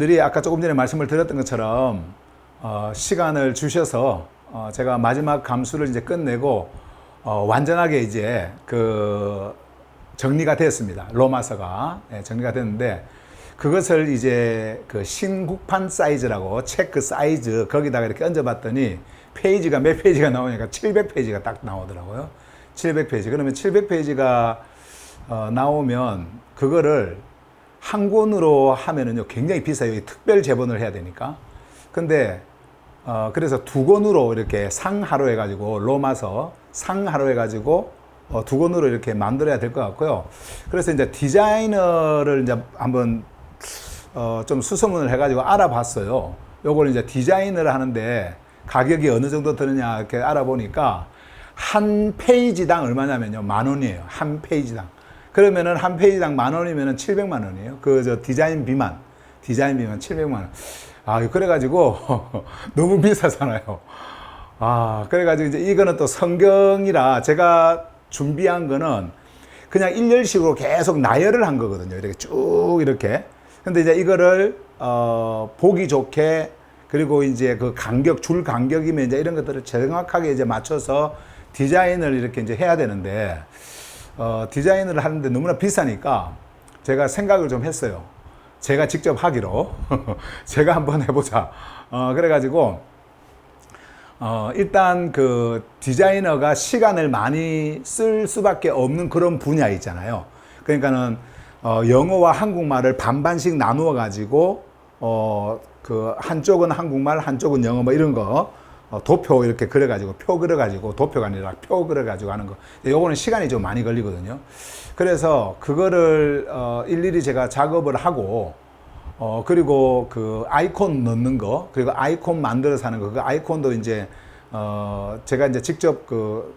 여러분들이 아까 조금 전에 말씀을 드렸던 것처럼 시간을 주셔서 제가 마지막 감수를 이제 끝내고 완전하게 이제 그 정리가 됐습니다. 로마서가 정리가 됐는데 그것을 이제 그 신국판 사이즈라고 책 그 사이즈 거기다가 이렇게 얹어봤더니 페이지가 몇 페이지가 나오니까 700페이지가 딱 나오더라고요. 700페이지. 그러면 700페이지가 나오면 그거를 한 권으로 하면은요 굉장히 비싸요. 특별 제본을 해야 되니까. 근데 그래서 두 권으로 이렇게 상하로 해가지고 로마서 상하로 해가지고 두 권으로 이렇게 만들어야 될 것 같고요. 그래서 이제 디자이너를 이제 한번 좀 수소문을 해가지고 알아봤어요. 요걸 이제 디자인을 하는데 가격이 어느 정도 드느냐 이렇게 알아보니까 한 페이지당 얼마냐면요 10,000원이에요. 한 페이지당. 그러면은 한 페이지당 10,000원이면은 700만 원이에요. 그 저 디자인비만 700만 원. 그래가지고 너무 비싸잖아요. 그래가지고 이제 이거는 또 성경이라 제가 준비한 거는 그냥 일렬식으로 계속 나열을 한 거거든요. 이렇게 쭉 이렇게. 근데 이제 이거를 보기 좋게 그리고 이제 그 간격, 줄 간격이면 이제 이런 것들을 정확하게 이제 맞춰서 디자인을 이렇게 이제 해야 되는데 디자인을 하는데 너무나 비싸니까 제가 생각을 좀 했어요. 제가 직접 하기로 제가 한번 해보자. 그래가지고 일단 그 디자이너가 시간을 많이 쓸 수밖에 없는 그런 분야 있잖아요. 그러니까는 영어와 한국말을 반반씩 나누어 가지고 그 한쪽은 한국말, 한쪽은 영어 뭐 이런 거 도표 이렇게 그려가지고 표 그려가지고 도표가 아니라 표 그려가지고 하는 거. 요거는 시간이 좀 많이 걸리거든요. 그래서 그거를 일일이 제가 작업을 하고 그리고 그 아이콘 넣는 거 그리고 아이콘 만들어서 하는 거 그 아이콘도 이제 제가 이제 직접 그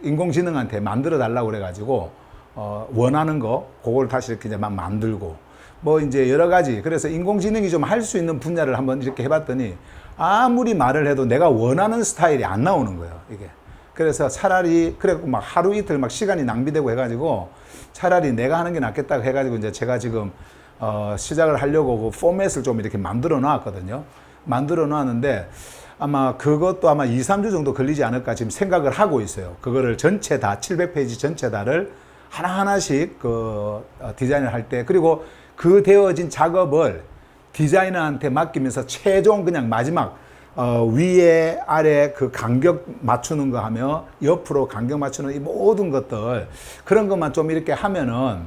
인공지능한테 만들어 달라고 그래가지고 원하는 거 그걸 다시 이렇게 이제 막 만들고 뭐 이제 여러 가지. 그래서 인공지능이 좀 할 수 있는 분야를 한번 이렇게 해봤더니 아무리 말을 해도 내가 원하는 스타일이 안 나오는 거예요, 이게. 그래서 차라리 그래갖고 막 하루 이틀 막 시간이 낭비되고 해가지고 차라리 내가 하는 게 낫겠다고 해가지고 이제 제가 지금 시작을 하려고 그 포맷을 좀 이렇게 만들어 놨거든요. 만들어 놨는데 아마 그것도 아마 2, 3주 정도 걸리지 않을까 지금 생각을 하고 있어요. 그거를 전체 다 700페이지 전체 다를 하나하나씩 그 디자인을 할 때 그리고 그 되어진 작업을 디자이너한테 맡기면서 최종 그냥 마지막 위에 아래 그 간격 맞추는 거 하며 옆으로 간격 맞추는 이 모든 것들 그런 것만 좀 이렇게 하면은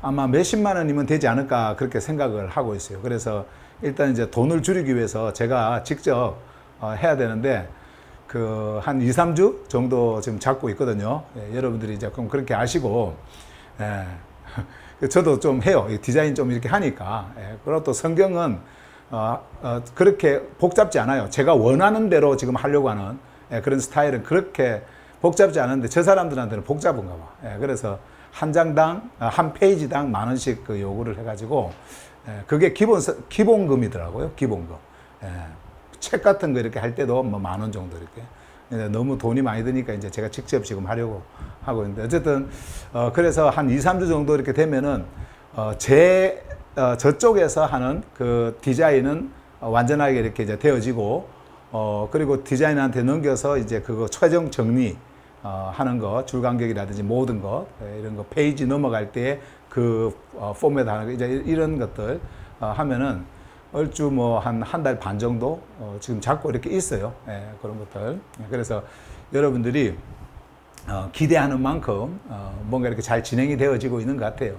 아마 몇십만 원이면 되지 않을까 그렇게 생각을 하고 있어요. 그래서 일단 이제 돈을 줄이기 위해서 제가 직접 해야 되는데 그 한 2, 3주 정도 지금 잡고 있거든요. 여러분들이 이제 그럼 그렇게 아시고 저도 좀 해요. 디자인 좀 이렇게 하니까. 그리고 또 성경은 그렇게 복잡지 않아요. 제가 원하는 대로 지금 하려고 하는 그런 스타일은 그렇게 복잡지 않은데 저 사람들한테는 복잡한가 봐. 그래서 한 장당, 한 페이지당 10,000원씩 그 요구를 해가지고 그게 기본금이더라고요. 기본금. 책 같은 거 이렇게 할 때도 뭐 10,000원 정도 이렇게. 너무 돈이 많이 드니까 이제 제가 직접 지금 하려고 하고 있는데 어쨌든 그래서 한 2, 3주 정도 이렇게 되면은 저쪽에서 하는 그 디자인은 완전하게 이렇게 이제 되어지고 그리고 디자이너한테 넘겨서 이제 그거 최종 정리 하는 거 줄간격이라든지 모든 것 이런 거 페이지 넘어갈 때 그 포맷 하는 거 이제 이런 것들 하면은 얼추 뭐 한 달 반 정도 지금 잡고 이렇게 있어요. 그런 것들. 그래서 여러분들이 기대하는 만큼 뭔가 이렇게 잘 진행이 되어지고 있는 것 같아요.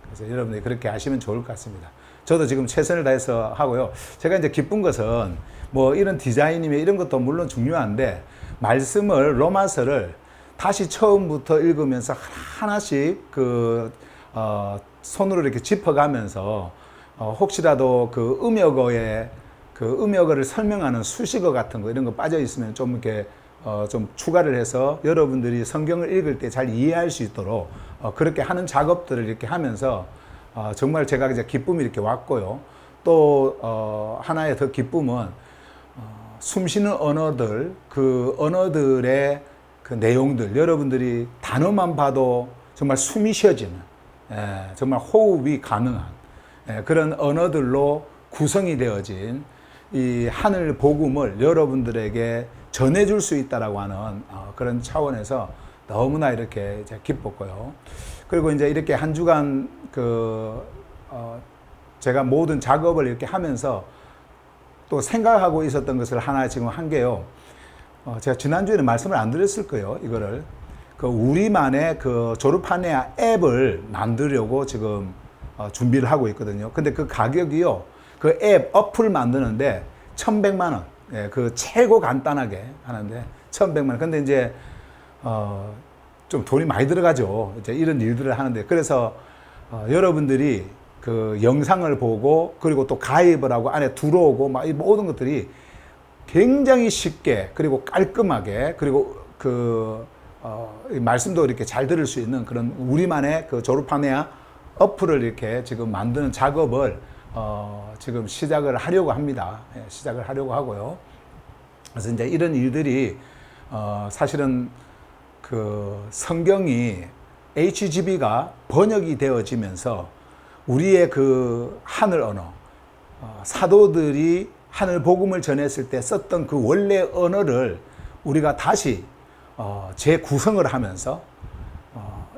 그래서 여러분들이 그렇게 하시면 좋을 것 같습니다. 저도 지금 최선을 다해서 하고요. 제가 이제 기쁜 것은 뭐 이런 디자인이며 이런 것도 물론 중요한데 말씀을 로마서를 다시 처음부터 읽으면서 하나씩 그 손으로 이렇게 짚어가면서 혹시라도 그 음역어를 설명하는 수식어 같은 거 이런 거 빠져 있으면 좀 이렇게 좀 추가를 해서 여러분들이 성경을 읽을 때 잘 이해할 수 있도록 그렇게 하는 작업들을 이렇게 하면서 정말 제가 이제 기쁨이 이렇게 왔고요. 또 하나의 더 기쁨은 숨쉬는 언어들 그 언어들의 그 내용들 여러분들이 단어만 봐도 정말 숨이 쉬어지는 정말 호흡이 가능한 그런 언어들로 구성이 되어진 이 하늘 복음을 여러분들에게 전해줄 수 있다라고 하는 그런 차원에서 너무나 이렇게 이제 기뻤고요. 그리고 이제 이렇게 한 주간 제가 모든 작업을 이렇게 하면서 또 생각하고 있었던 것을 하나 지금 한 게요. 제가 지난주에는 말씀을 안 드렸을 거예요. 이거를. 우리만의 졸업하네야 앱을 만들려고 지금 준비를 하고 있거든요. 근데 그 가격이요. 그 앱, 어플 만드는데 1,100만 원. 예, 최고 간단하게 하는데 1,100만 원. 근데 이제, 좀 돈이 많이 들어가죠. 이제 이런 일들을 하는데. 그래서, 여러분들이 영상을 보고, 그리고 또 가입을 하고 안에 들어오고, 막 이 모든 것들이 굉장히 쉽게, 그리고 깔끔하게, 그리고 말씀도 이렇게 잘 들을 수 있는 그런 우리만의 졸업하네야 어플을 이렇게 지금 만드는 작업을 지금 시작을 하려고 합니다. 예, 시작을 하려고 하고요. 그래서 이제 이런 일들이 사실은 성경이 HGB가 번역이 되어지면서 우리의 하늘 언어, 사도들이 하늘 복음을 전했을 때 썼던 그 원래 언어를 우리가 다시 재구성을 하면서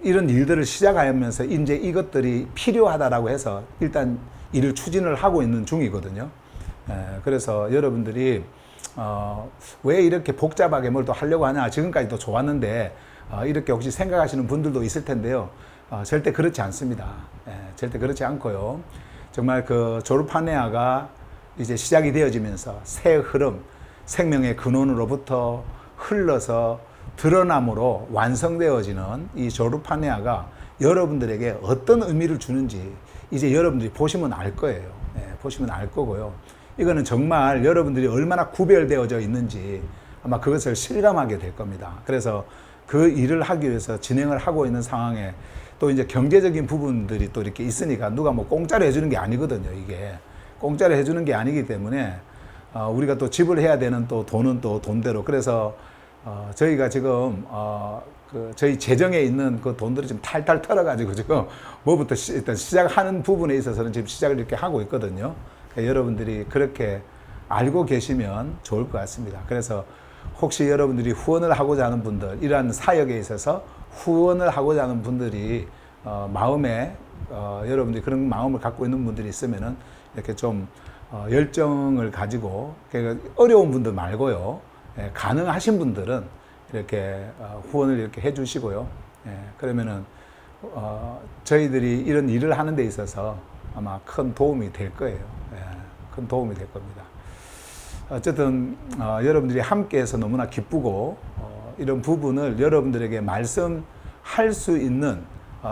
이런 일들을 시작하면서 이제 이것들이 필요하다라고 해서 일단 일을 추진을 하고 있는 중이거든요. 그래서 여러분들이 왜 이렇게 복잡하게 뭘 또 하려고 하냐, 지금까지도 좋았는데 이렇게 혹시 생각하시는 분들도 있을 텐데요. 절대 그렇지 않습니다. 절대 그렇지 않고요. 정말 졸업하네아가 이제 시작이 되어지면서 새 흐름, 생명의 근원으로부터 흘러서 드러남으로 완성되어지는 이 졸업하네아가 여러분들에게 어떤 의미를 주는지 이제 여러분들이 보시면 알 거예요. 보시면 알 거고요. 이거는 정말 여러분들이 얼마나 구별되어져 있는지 아마 그것을 실감하게 될 겁니다. 그래서 그 일을 하기 위해서 진행을 하고 있는 상황에 또 이제 경제적인 부분들이 또 이렇게 있으니까 누가 뭐 공짜로 해주는 게 아니거든요. 이게 공짜로 해주는 게 아니기 때문에 우리가 또 지불해야 되는 또 돈은 또 돈대로. 그래서 저희가 지금 저희 재정에 있는 그 돈들이 지금 탈탈 털어가지고 지금 뭐부터 일단 시작하는 부분에 있어서는 지금 시작을 이렇게 하고 있거든요. 그러니까 여러분들이 그렇게 알고 계시면 좋을 것 같습니다. 그래서 혹시 여러분들이 후원을 하고자 하는 분들, 이러한 사역에 있어서 후원을 하고자 하는 분들이 마음에 여러분들이 그런 마음을 갖고 있는 분들이 있으면은 이렇게 좀 열정을 가지고, 그러니까 어려운 분들 말고요. 가능하신 분들은 이렇게 후원을 이렇게 해주시고요. 그러면은 저희들이 이런 일을 하는 데 있어서 아마 큰 도움이 될 거예요. 큰 도움이 될 겁니다. 어쨌든 여러분들이 함께해서 너무나 기쁘고 이런 부분을 여러분들에게 말씀할 수 있는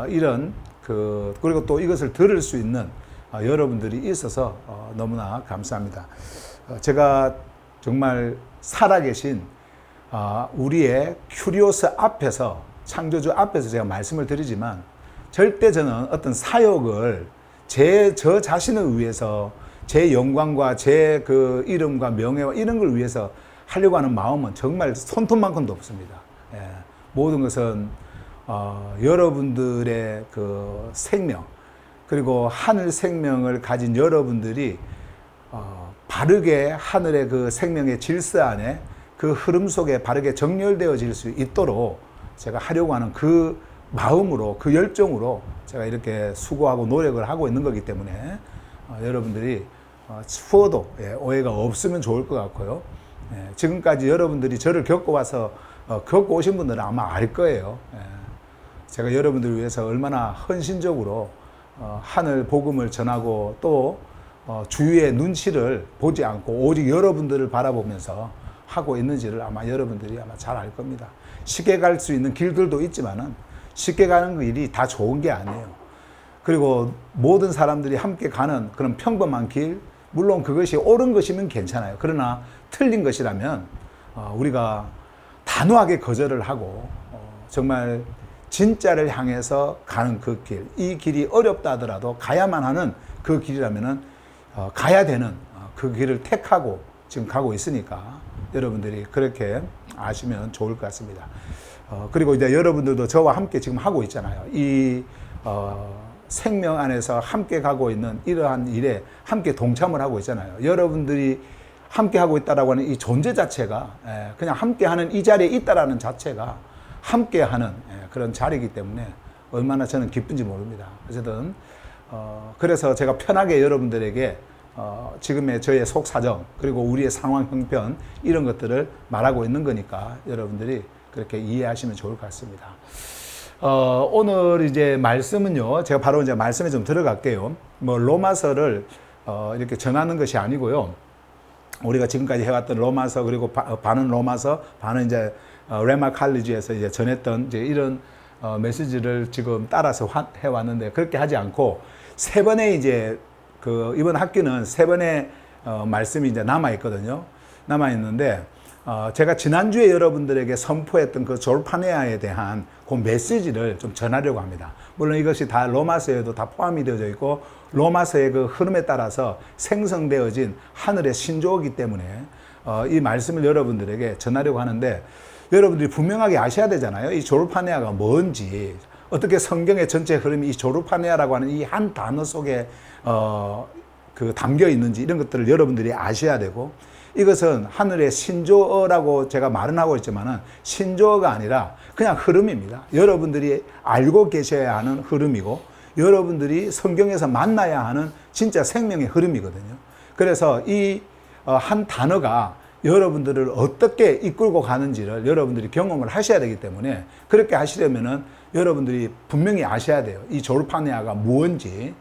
이런 그리고 또 이것을 들을 수 있는 여러분들이 있어서 너무나 감사합니다. 제가 정말 살아계신 우리의 큐리오스 앞에서, 창조주 앞에서 제가 말씀을 드리지만 절대 저는 어떤 사역을 저 자신을 위해서, 제 영광과 제 이름과 명예와 이런 걸 위해서 하려고 하는 마음은 정말 손톱만큼도 없습니다. 모든 것은 여러분들의 생명, 그리고 하늘 생명을 가진 여러분들이 바르게 하늘의 생명의 질서 안에 그 흐름 속에 바르게 정렬되어질 수 있도록 제가 하려고 하는 그 마음으로, 그 열정으로 제가 이렇게 수고하고 노력을 하고 있는 거기 때문에 여러분들이 추워도 오해가 없으면 좋을 것 같고요. 지금까지 여러분들이 저를 겪어와서 겪고 오신 분들은 아마 알 거예요. 제가 여러분들을 위해서 얼마나 헌신적으로 하늘 복음을 전하고 또 주위의 눈치를 보지 않고 오직 여러분들을 바라보면서 하고 있는지를 아마 여러분들이 아마 잘 알 겁니다. 쉽게 갈 수 있는 길들도 있지만은 쉽게 가는 길이 다 좋은 게 아니에요. 그리고 모든 사람들이 함께 가는 그런 평범한 길, 물론 그것이 옳은 것이면 괜찮아요. 그러나 틀린 것이라면 우리가 단호하게 거절을 하고 정말 진짜를 향해서 가는 그 길, 이 길이 어렵다 하더라도 가야만 하는 그 길이라면은 가야 되는 그 길을 택하고 지금 가고 있으니까 여러분들이 그렇게 아시면 좋을 것 같습니다. 그리고 이제 여러분들도 저와 함께 지금 하고 있잖아요. 이 생명 안에서 함께 가고 있는 이러한 일에 함께 동참을 하고 있잖아요. 여러분들이 함께 하고 있다라고 하는 이 존재 자체가 그냥 함께 하는 이 자리에 있다라는 자체가 함께 하는 그런 자리이기 때문에 얼마나 저는 기쁜지 모릅니다. 어쨌든 그래서 제가 편하게 여러분들에게 지금의 저의 속 사정 그리고 우리의 상황 형편 이런 것들을 말하고 있는 거니까 여러분들이 그렇게 이해하시면 좋을 것 같습니다. 오늘 이제 말씀은요, 제가 바로 이제 말씀에 좀 들어갈게요. 뭐 로마서를 이렇게 전하는 것이 아니고요. 우리가 지금까지 해왔던 로마서 그리고 반은 로마서, 반은 이제 레마 칼리지에서 이제 전했던 이제 이런 메시지를 지금 따라서 해왔는데 그렇게 하지 않고 세 번의 이제 이번 학기는 세 번의 말씀이 이제 남아 있거든요. 남아 있는데 제가 지난주에 여러분들에게 선포했던 그 졸파네아에 대한 그 메시지를 좀 전하려고 합니다. 물론 이것이 다 로마서에도 다 포함이 되어져 있고 로마서의 그 흐름에 따라서 생성되어진 하늘의 신조어이기 때문에 이 말씀을 여러분들에게 전하려고 하는데 여러분들이 분명하게 아셔야 되잖아요. 이 졸파네아가 뭔지, 어떻게 성경의 전체 흐름이 이 졸파네아라고 하는 이 한 단어 속에 담겨 있는지 이런 것들을 여러분들이 아셔야 되고, 이것은 하늘의 신조어라고 제가 말은 하고 있지만은 신조어가 아니라 그냥 흐름입니다. 여러분들이 알고 계셔야 하는 흐름이고 여러분들이 성경에서 만나야 하는 진짜 생명의 흐름이거든요. 그래서 이 한 단어가 여러분들을 어떻게 이끌고 가는지를 여러분들이 경험을 하셔야 되기 때문에 그렇게 하시려면은 여러분들이 분명히 아셔야 돼요. 이 졸파네아가 무엇인지,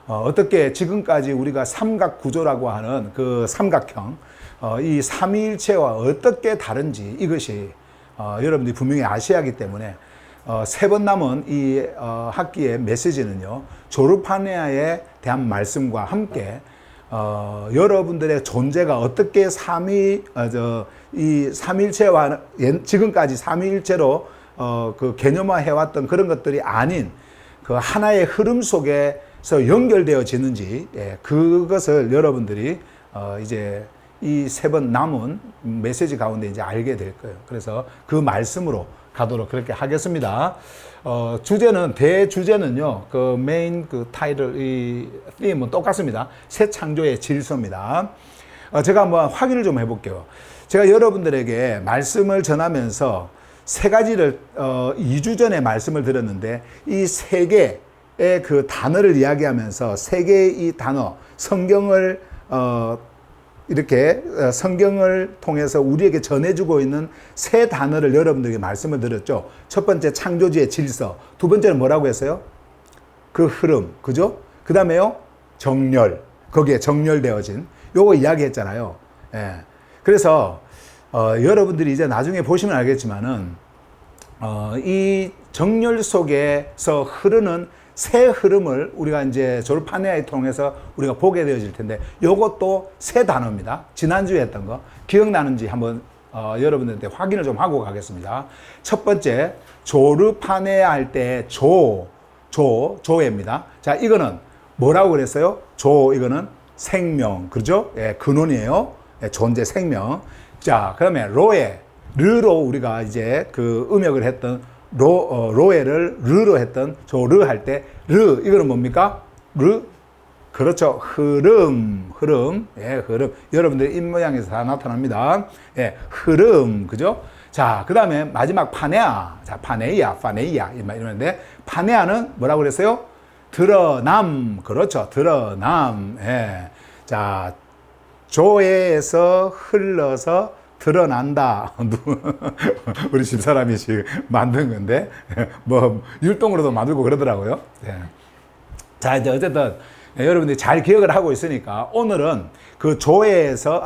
어떻게 지금까지 우리가 삼각구조라고 하는 그 삼각형, 이 삼위일체와 어떻게 다른지 이것이 여러분들이 분명히 아셔야 하기 때문에 세 번 남은 이 학기의 메시지는요, 졸파네아에 대한 말씀과 함께 여러분들의 존재가 어떻게 이 삼위일체와 지금까지 삼위일체로 그 개념화 해왔던 그런 것들이 아닌 그 하나의 흐름 속에서 연결되어지는지, 그것을 여러분들이 이제 이 세 번 남은 메시지 가운데 이제 알게 될 거예요. 그래서 그 말씀으로 가도록 그렇게 하겠습니다. 대주제는요, 그 메인 그 타이틀, 이 팀은 똑같습니다. 새 창조의 질서입니다. 제가 한번 확인을 좀 해볼게요. 제가 여러분들에게 말씀을 전하면서 세 가지를 2주 전에 말씀을 드렸는데 이 세 개의 그 단어를 이야기하면서 세 개의 이 단어, 성경을 이렇게 성경을 통해서 우리에게 전해주고 있는 세 단어를 여러분들에게 말씀을 드렸죠. 첫 번째 창조주의 질서, 두 번째는 뭐라고 했어요? 그 흐름, 그죠? 그 다음에요, 정렬, 거기에 정렬되어진 요거 이야기했잖아요. 그래서 여러분들이 이제 나중에 보시면 알겠지만은 이 정렬 속에서 흐르는 새 흐름을 우리가 이제 졸파네아를 통해서 우리가 보게 되어질 텐데, 요것도 새 단어입니다. 지난주에 했던 거 기억나는지 한번 여러분들한테 확인을 좀 하고 가겠습니다. 첫 번째, 조르파네아 할 때 조입니다. 자, 이거는 뭐라고 그랬어요? 이거는 생명, 그죠? 근원이에요. 존재, 생명. 자, 그다음에 르로 우리가 이제 그 음역을 했던 로에를 르로 했던 르 할 때 이거는 뭡니까? 그렇죠. 흐름. 흐름. 여러분들 입 모양에서 다 나타납니다. 흐름. 그죠? 자, 그 다음에 마지막 파네아. 자, 파네이아. 이러는데, 파네아는 뭐라고 그랬어요? 드러남. 그렇죠. 드러남. 자, 조에서 흘러서 드러난다. 우리 집사람이 지금 만든 건데, 뭐, 율동으로도 만들고 그러더라고요. 자, 이제 어쨌든, 여러분들이 잘 기억을 하고 있으니까, 오늘은 그 조르파네아에서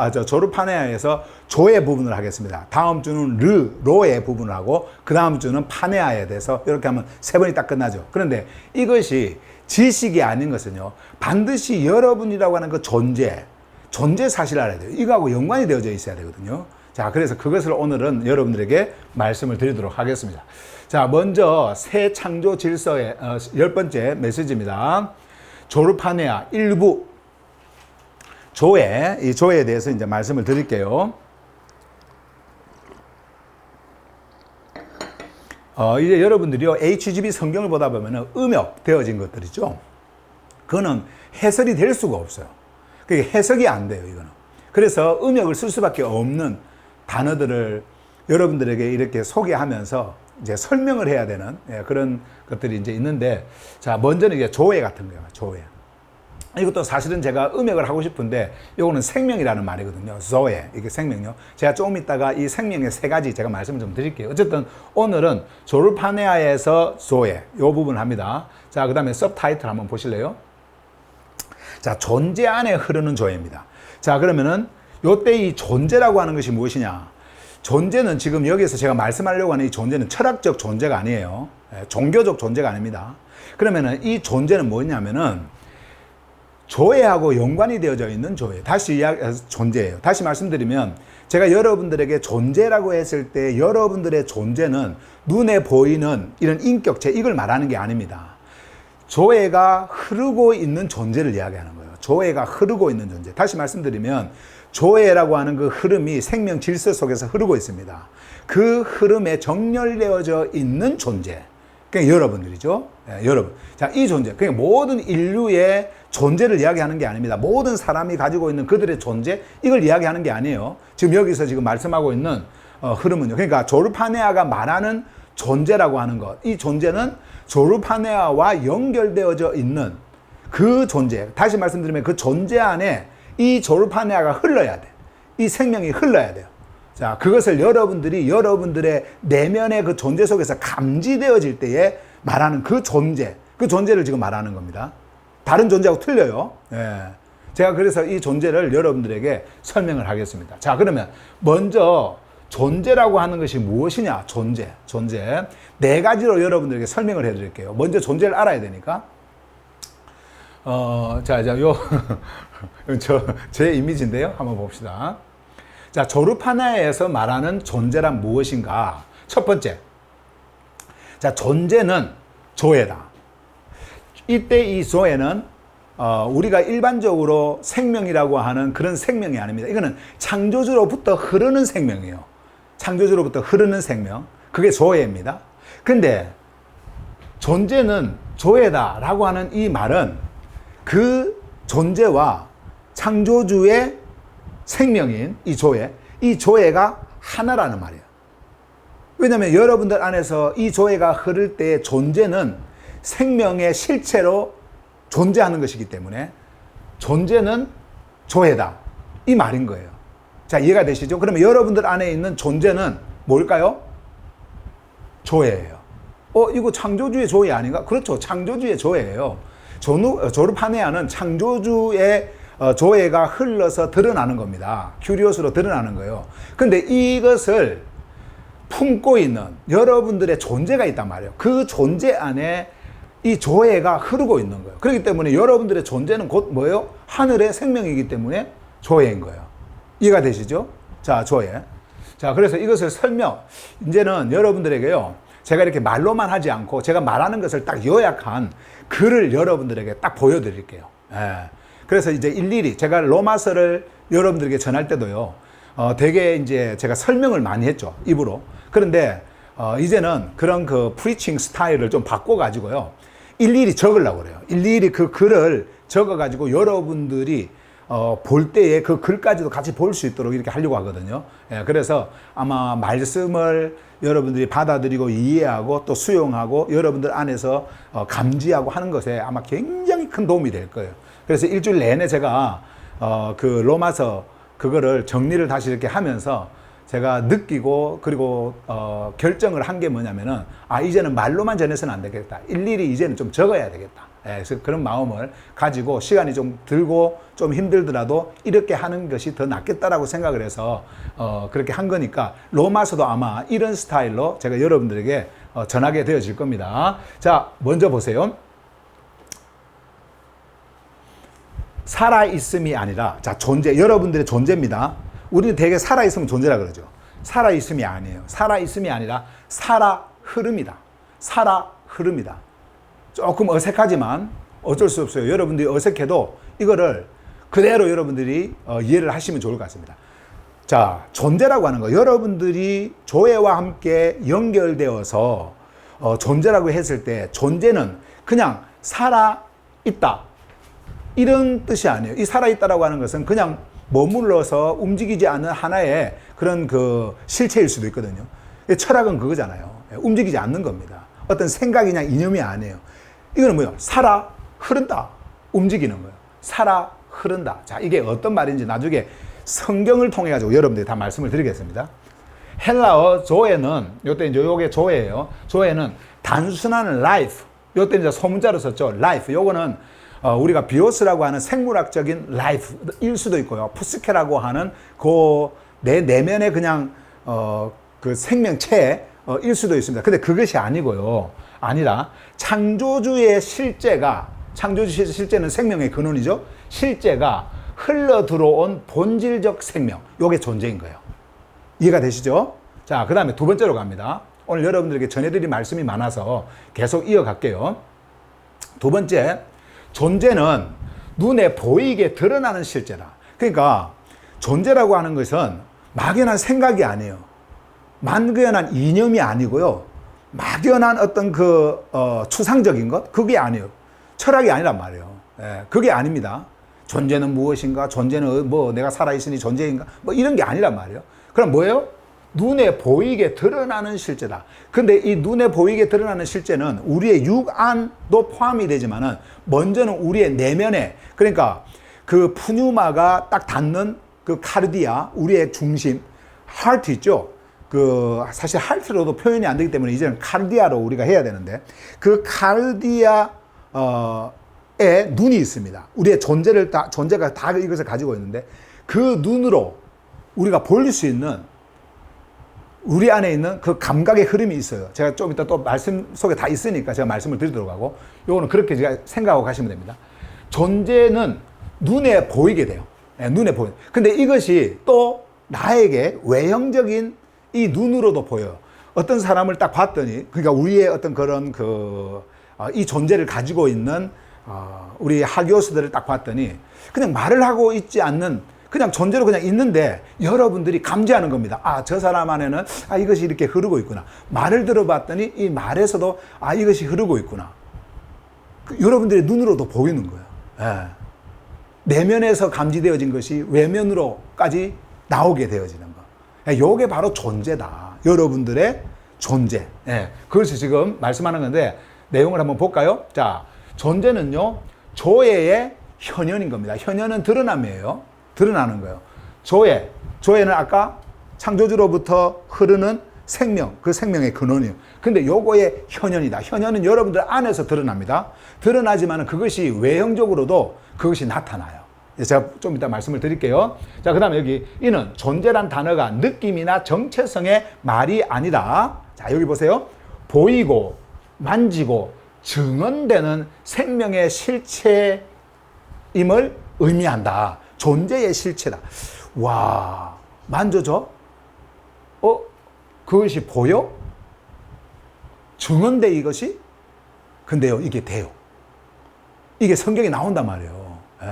조의 부분을 하겠습니다. 다음 주는 로의 부분을 하고, 그 다음 주는 파네아에 대해서 이렇게 하면 세 번이 딱 끝나죠. 그런데 이것이 지식이 아닌 것은요, 반드시 여러분이라고 하는 그 존재 사실을 알아야 돼요. 이거하고 연관이 되어져 있어야 되거든요. 자, 그래서 그것을 오늘은 여러분들에게 말씀을 드리도록 하겠습니다. 자, 먼저 새 창조 질서의 10번째 메시지입니다. 조르파네아 1부 이 조에 대해서 이제 말씀을 드릴게요. 이제 여러분들이요, HGB 성경을 보다 보면은 음역 되어진 것들이죠. 그거는 해설이 될 수가 없어요. 그게 해석이 안 돼요, 이거는. 그래서 음역을 쓸 수밖에 없는 단어들을 여러분들에게 이렇게 소개하면서 이제 설명을 해야 되는 그런 것들이 이제 있는데, 자, 먼저는 이제 조회 같은 거예요, 조회. 이것도 사실은 제가 음역을 하고 싶은데, 요거는 생명이라는 말이거든요. 조회, 이게 생명요. 제가 조금 있다가 이 생명의 세 가지 제가 말씀을 좀 드릴게요. 어쨌든 오늘은 조르파네아에서 조회, 요 부분 합니다. 자, 그 다음에 서브타이틀 한번 보실래요? 자, 존재 안에 흐르는 조회입니다. 자, 그러면은 요때 이 존재라고 하는 것이 무엇이냐? 존재는 지금 여기서 제가 말씀하려고 하는 이 존재는 철학적 존재가 아니에요. 종교적 존재가 아닙니다. 그러면은 이 존재는 뭐냐면은 조회하고 연관이 되어져 있는 조회. 존재예요. 다시 말씀드리면 제가 여러분들에게 존재라고 했을 때 여러분들의 존재는 눈에 보이는 이런 인격체, 이걸 말하는 게 아닙니다. 조회가 흐르고 있는 존재를 이야기하는 거예요. 조회가 흐르고 있는 존재. 다시 말씀드리면 조회라고 하는 그 흐름이 생명 질서 속에서 흐르고 있습니다. 그 흐름에 정렬되어져 있는 존재. 그러니까 여러분들이죠. 여러분. 자, 이 존재. 그러니까 모든 인류의 존재를 이야기하는 게 아닙니다. 모든 사람이 가지고 있는 그들의 존재, 이걸 이야기하는 게 아니에요. 지금 여기서 지금 말씀하고 있는 흐름은요. 그러니까 조르파네아가 말하는 존재라고 하는 것. 이 존재는 조르파네아와 연결되어져 있는 그 존재. 다시 말씀드리면 그 존재 안에 이 조르파네아가 흘러야 돼. 이 생명이 흘러야 돼요. 자, 그것을 여러분들이 여러분들의 내면의 그 존재 속에서 감지되어질 때에 말하는 그 존재, 그 존재를 지금 말하는 겁니다. 다른 존재하고 틀려요. 예. 제가 그래서 이 존재를 여러분들에게 설명을 하겠습니다. 자, 그러면 먼저 존재라고 하는 것이 무엇이냐? 존재. 네 가지로 여러분들에게 설명을 해드릴게요. 먼저 존재를 알아야 되니까. 제 이미지인데요. 한번 봅시다. 자, 조르파네아에서 말하는 존재란 무엇인가? 첫 번째. 자, 존재는 조회다. 이때 이 조회는 우리가 일반적으로 생명이라고 하는 그런 생명이 아닙니다. 이거는 창조주로부터 흐르는 생명이에요. 창조주로부터 흐르는 생명. 그게 조회입니다. 근데 존재는 조회다라고 하는 이 말은 그 존재와 창조주의 생명인 이 조회가 하나라는 말이에요. 왜냐하면 여러분들 안에서 이 조회가 흐를 때의 존재는 생명의 실체로 존재하는 것이기 때문에 존재는 조회다. 이 말인 거예요. 자, 이해가 되시죠? 그러면 여러분들 안에 있는 존재는 뭘까요? 조회예요. 이거 창조주의 조회 아닌가? 그렇죠. 창조주의 조회예요. 조르파네아는 창조주의 조회가 흘러서 드러나는 겁니다. 큐리오스로 드러나는 거예요. 근데 이것을 품고 있는 여러분들의 존재가 있단 말이에요. 그 존재 안에 이 조회가 흐르고 있는 거예요. 그렇기 때문에 여러분들의 존재는 곧 뭐예요? 하늘의 생명이기 때문에 조회인 거예요. 이해가 되시죠? 자, 조회. 자, 그래서 이것을 이제는 여러분들에게요, 제가 이렇게 말로만 하지 않고 제가 말하는 것을 딱 요약한 글을 여러분들에게 딱 보여드릴게요. 예. 그래서 이제 일일이 제가 로마서를 여러분들에게 전할 때도요, 되게 이제 제가 설명을 많이 했죠. 입으로. 그런데, 이제는 그런 그 프리칭 스타일을 좀 바꿔가지고요, 일일이 적으려고 그래요. 일일이 그 글을 적어가지고 여러분들이 볼 때에 그 글까지도 같이 볼 수 있도록 이렇게 하려고 하거든요. 예, 그래서 아마 말씀을 여러분들이 받아들이고 이해하고 또 수용하고 여러분들 안에서 감지하고 하는 것에 아마 굉장히 큰 도움이 될 거예요. 그래서 일주일 내내 제가 그 로마서 그거를 정리를 다시 이렇게 하면서 제가 느끼고 그리고 결정을 한 게 뭐냐면은 이제는 말로만 전해서는 안 되겠다. 일일이 이제는 좀 적어야 되겠다. 예, 그래서 그런 마음을 가지고 시간이 좀 들고 좀 힘들더라도 이렇게 하는 것이 더 낫겠다라고 생각을 해서 그렇게 한 거니까 로마서도 아마 이런 스타일로 제가 여러분들에게 전하게 되어질 겁니다. 자, 먼저 보세요. 살아있음이 아니라, 자, 존재, 여러분들의 존재입니다. 우리는 되게 살아있으면 존재라 그러죠. 살아있음이 아니에요. 살아있음이 아니라 흐릅니다. 흐릅니다. 조금 어색하지만 어쩔 수 없어요. 여러분들이 어색해도 이거를 그대로 여러분들이 이해를 하시면 좋을 것 같습니다. 자, 존재라고 하는 거, 여러분들이 조회와 함께 연결되어서 존재라고 했을 때 존재는 그냥 살아있다 이런 뜻이 아니에요. 이 살아있다라고 하는 것은 그냥 머물러서 움직이지 않는 하나의 그런 그 실체일 수도 있거든요. 철학은 그거잖아요. 움직이지 않는 겁니다. 어떤 생각이냐 이념이 아니에요. 이거는 뭐예요? 살아 흐른다. 움직이는 거예요. 살아 흐른다. 자, 이게 어떤 말인지 나중에 성경을 통해 가지고 여러분들이 다 말씀을 드리겠습니다. 헬라어 조에는 요때 이제 요게 조예요. 조에는 단순한 life. 요때 이제 소문자로 썼죠. life. 요거는 우리가 비오스라고 하는 생물학적인 life일 수도 있고요. 푸스케라고 하는 그 내 내면의 그냥 그 생명체일 수도 있습니다. 근데 그것이 아니고요. 아니라 창조주의 실제가 창조주의 실제는 생명의 근원이죠. 실제가 흘러 들어온 본질적 생명. 요게 존재인 거예요. 이해가 되시죠? 자, 그 다음에 두 번째로 갑니다. 오늘 여러분들에게 전해드릴 말씀이 많아서 계속 이어갈게요. 두 번째, 존재는 눈에 보이게 드러나는 실제다. 그러니까 존재라고 하는 것은 막연한 생각이 아니에요. 막연한 이념이 아니고요. 막연한 어떤 추상적인 것? 그게 아니에요. 철학이 아니란 말이에요. 그게 아닙니다. 존재는 무엇인가? 존재는 뭐 내가 살아있으니 존재인가? 뭐 이런 게 아니란 말이에요. 그럼 뭐예요? 눈에 보이게 드러나는 실제다. 근데 이 눈에 보이게 드러나는 실제는 우리의 육안도 포함이 되지만은 먼저는 우리의 내면에, 그러니까 그 푸뉴마가 딱 닿는 그 카르디아, 우리의 중심, 하트 있죠? 사실 하트로도 표현이 안 되기 때문에 이제는 카르디아로 우리가 해야 되는데 그 카르디아에 눈이 있습니다. 우리의 존재가 다 이것을 가지고 있는데 그 눈으로 우리가 볼 수 있는 우리 안에 있는 그 감각의 흐름이 있어요. 제가 좀 이따 또 말씀 속에 다 있으니까 제가 말씀을 드리도록 하고, 요거는 그렇게 제가 생각하고 가시면 됩니다. 존재는 눈에 보이게 돼요. 눈에 보여요. 근데 이것이 또 나에게 외형적인 이 눈으로도 보여요. 어떤 사람을 딱 봤더니, 그러니까 우리의 어떤 그런 이 존재를 가지고 있는 우리 하교수들을 딱 봤더니 그냥 말을 하고 있지 않는 그냥 존재로 그냥 있는데 여러분들이 감지하는 겁니다. 아, 저 사람 안에는 이것이 이렇게 흐르고 있구나. 말을 들어봤더니 이 말에서도 이것이 흐르고 있구나. 여러분들의 눈으로도 보이는 거예요. 예. 내면에서 감지되어진 것이 외면으로까지 나오게 되어지는 거. 이게 바로 존재다. 여러분들의 존재. 예. 그것이 지금 말씀하는 건데 내용을 한번 볼까요? 자, 존재는요, 조예의 현현인 겁니다. 현현은 드러남이에요. 드러나는 거예요. 조예는 아까 창조주로부터 흐르는 생명, 그 생명의 근원이에요. 근데 요거의 현현이다. 현현은 여러분들 안에서 드러납니다. 드러나지만 그것이 외형적으로도 그것이 나타나요. 제가 좀 이따 말씀을 드릴게요. 자, 그 다음에 여기 이는 존재란 단어가 느낌이나 정체성의 말이 아니라, 자, 여기 보세요. 보이고 만지고 증언되는 생명의 실체임을 의미한다. 존재의 실체다. 와, 만져져? 그것이 보여? 증언돼 이것이? 근데요, 이게 돼요. 이게 성경에 나온단 말이에요. 예.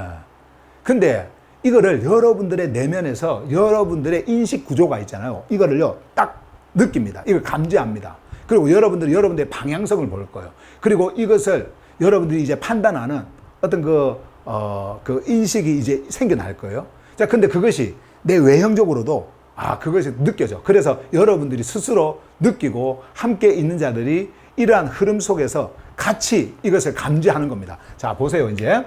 근데 이거를 여러분들의 내면에서 여러분들의 인식 구조가 있잖아요. 이거를요, 딱 느낍니다. 이걸 감지합니다. 그리고 여러분들이 여러분들의 방향성을 볼 거예요. 그리고 이것을 여러분들이 이제 판단하는 어떤 그 인식이 이제 생겨날 거예요. 자, 근데 그것이 내 외형적으로도 그것이 느껴져. 그래서 여러분들이 스스로 느끼고 함께 있는 자들이 이러한 흐름 속에서 같이 이것을 감지하는 겁니다. 자, 보세요. 이제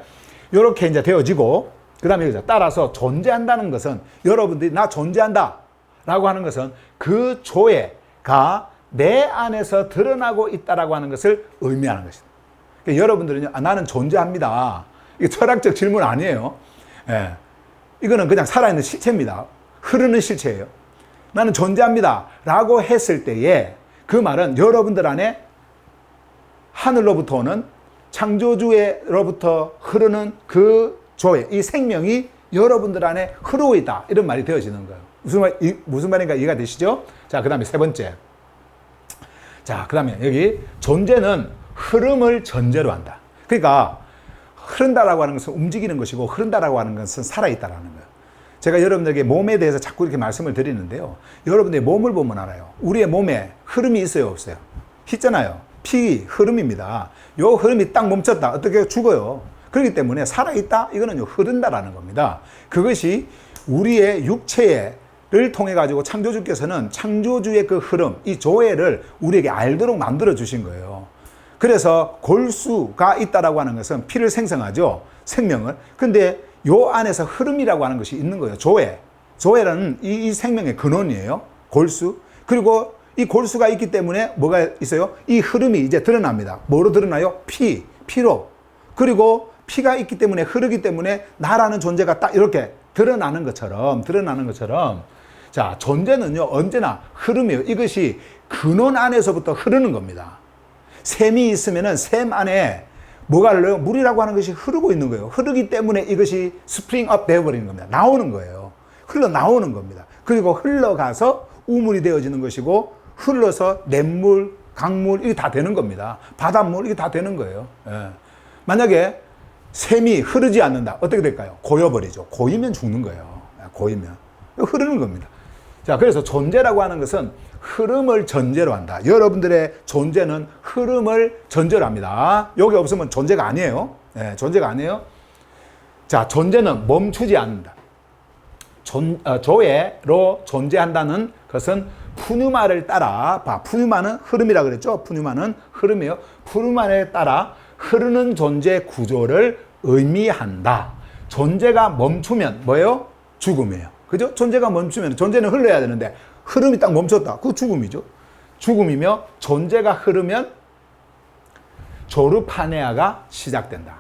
이렇게 이제 되어지고, 그 다음에 따라서 존재한다는 것은, 여러분들이 나 존재한다 라고 하는 것은 그 조예가 내 안에서 드러나고 있다라고 하는 것을 의미하는 것입니다. 그러니까 여러분들은요, 나는 존재합니다. 이게 철학적 질문 아니에요. 예. 이거는 그냥 살아있는 실체입니다. 흐르는 실체예요. 나는 존재합니다 라고 했을 때에 그 말은 여러분들 안에 하늘로부터 오는 창조주로부터 흐르는 그 조예, 이 생명이 여러분들 안에 흐르고 있다. 이런 말이 되어지는 거예요. 무슨 말인가 이해가 되시죠? 자, 그 다음에 세 번째. 자, 그 다음에 여기 존재는 흐름을 전제로 한다. 그러니까 흐른다라고 하는 것은 움직이는 것이고 흐른다라고 하는 것은 살아있다라는 거예요. 제가 여러분들에게 몸에 대해서 자꾸 이렇게 말씀을 드리는데요. 여러분들의 몸을 보면 알아요. 우리의 몸에 흐름이 있어요, 없어요? 있잖아요. 피 흐름입니다. 요 흐름이 딱 멈췄다. 어떻게 죽어요. 그렇기 때문에 살아있다? 이거는 흐른다라는 겁니다. 그것이 우리의 육체를 통해 가지고 창조주께서는 창조주의 그 흐름, 이 조회를 우리에게 알도록 만들어 주신 거예요. 그래서 골수가 있다라고 하는 것은 피를 생성하죠. 생명을. 근데 요 안에서 흐름이라고 하는 것이 있는 거예요. 조회. 조회라는 이 생명의 근원이에요. 골수. 그리고 이 골수가 있기 때문에 뭐가 있어요? 이 흐름이 이제 드러납니다. 뭐로 드러나요? 피로. 그리고 피가 있기 때문에 흐르기 때문에 나라는 존재가 딱 이렇게 드러나는 것처럼 자, 존재는요, 언제나 흐름이에요. 이것이 근원 안에서부터 흐르는 겁니다. 샘이 있으면은 샘 안에 뭐가 흘러요? 물이라고 하는 것이 흐르고 있는 거예요. 흐르기 때문에 이것이 스프링 업 되어버리는 겁니다. 나오는 거예요. 흘러나오는 겁니다. 그리고 흘러가서 우물이 되어지는 것이고, 흘러서 냇물, 강물, 이게 다 되는 겁니다. 바닷물, 이게 다 되는 거예요. 예. 만약에 샘이 흐르지 않는다. 어떻게 될까요? 고여버리죠. 고이면 죽는 거예요. 고이면. 흐르는 겁니다. 자, 그래서 존재라고 하는 것은 흐름을 전제로 한다. 여러분들의 존재는 흐름을 전제로 합니다. 여기 없으면 존재가 아니에요. 네, 존재가 아니에요. 자, 존재는 멈추지 않는다. 조회로 존재한다는 것은 푸뉴마를 따라, 푸뉴마는 흐름이라 그랬죠? 푸뉴마는 흐름이에요. 푸뉴마에 따라 흐르는 존재 구조를 의미한다. 존재가 멈추면 뭐예요? 죽음이에요. 그죠? 존재가 멈추면, 존재는 흘러야 되는데 흐름이 딱 멈췄다. 그거 죽음이죠. 죽음이며, 존재가 흐르면 조르파네아가 시작된다.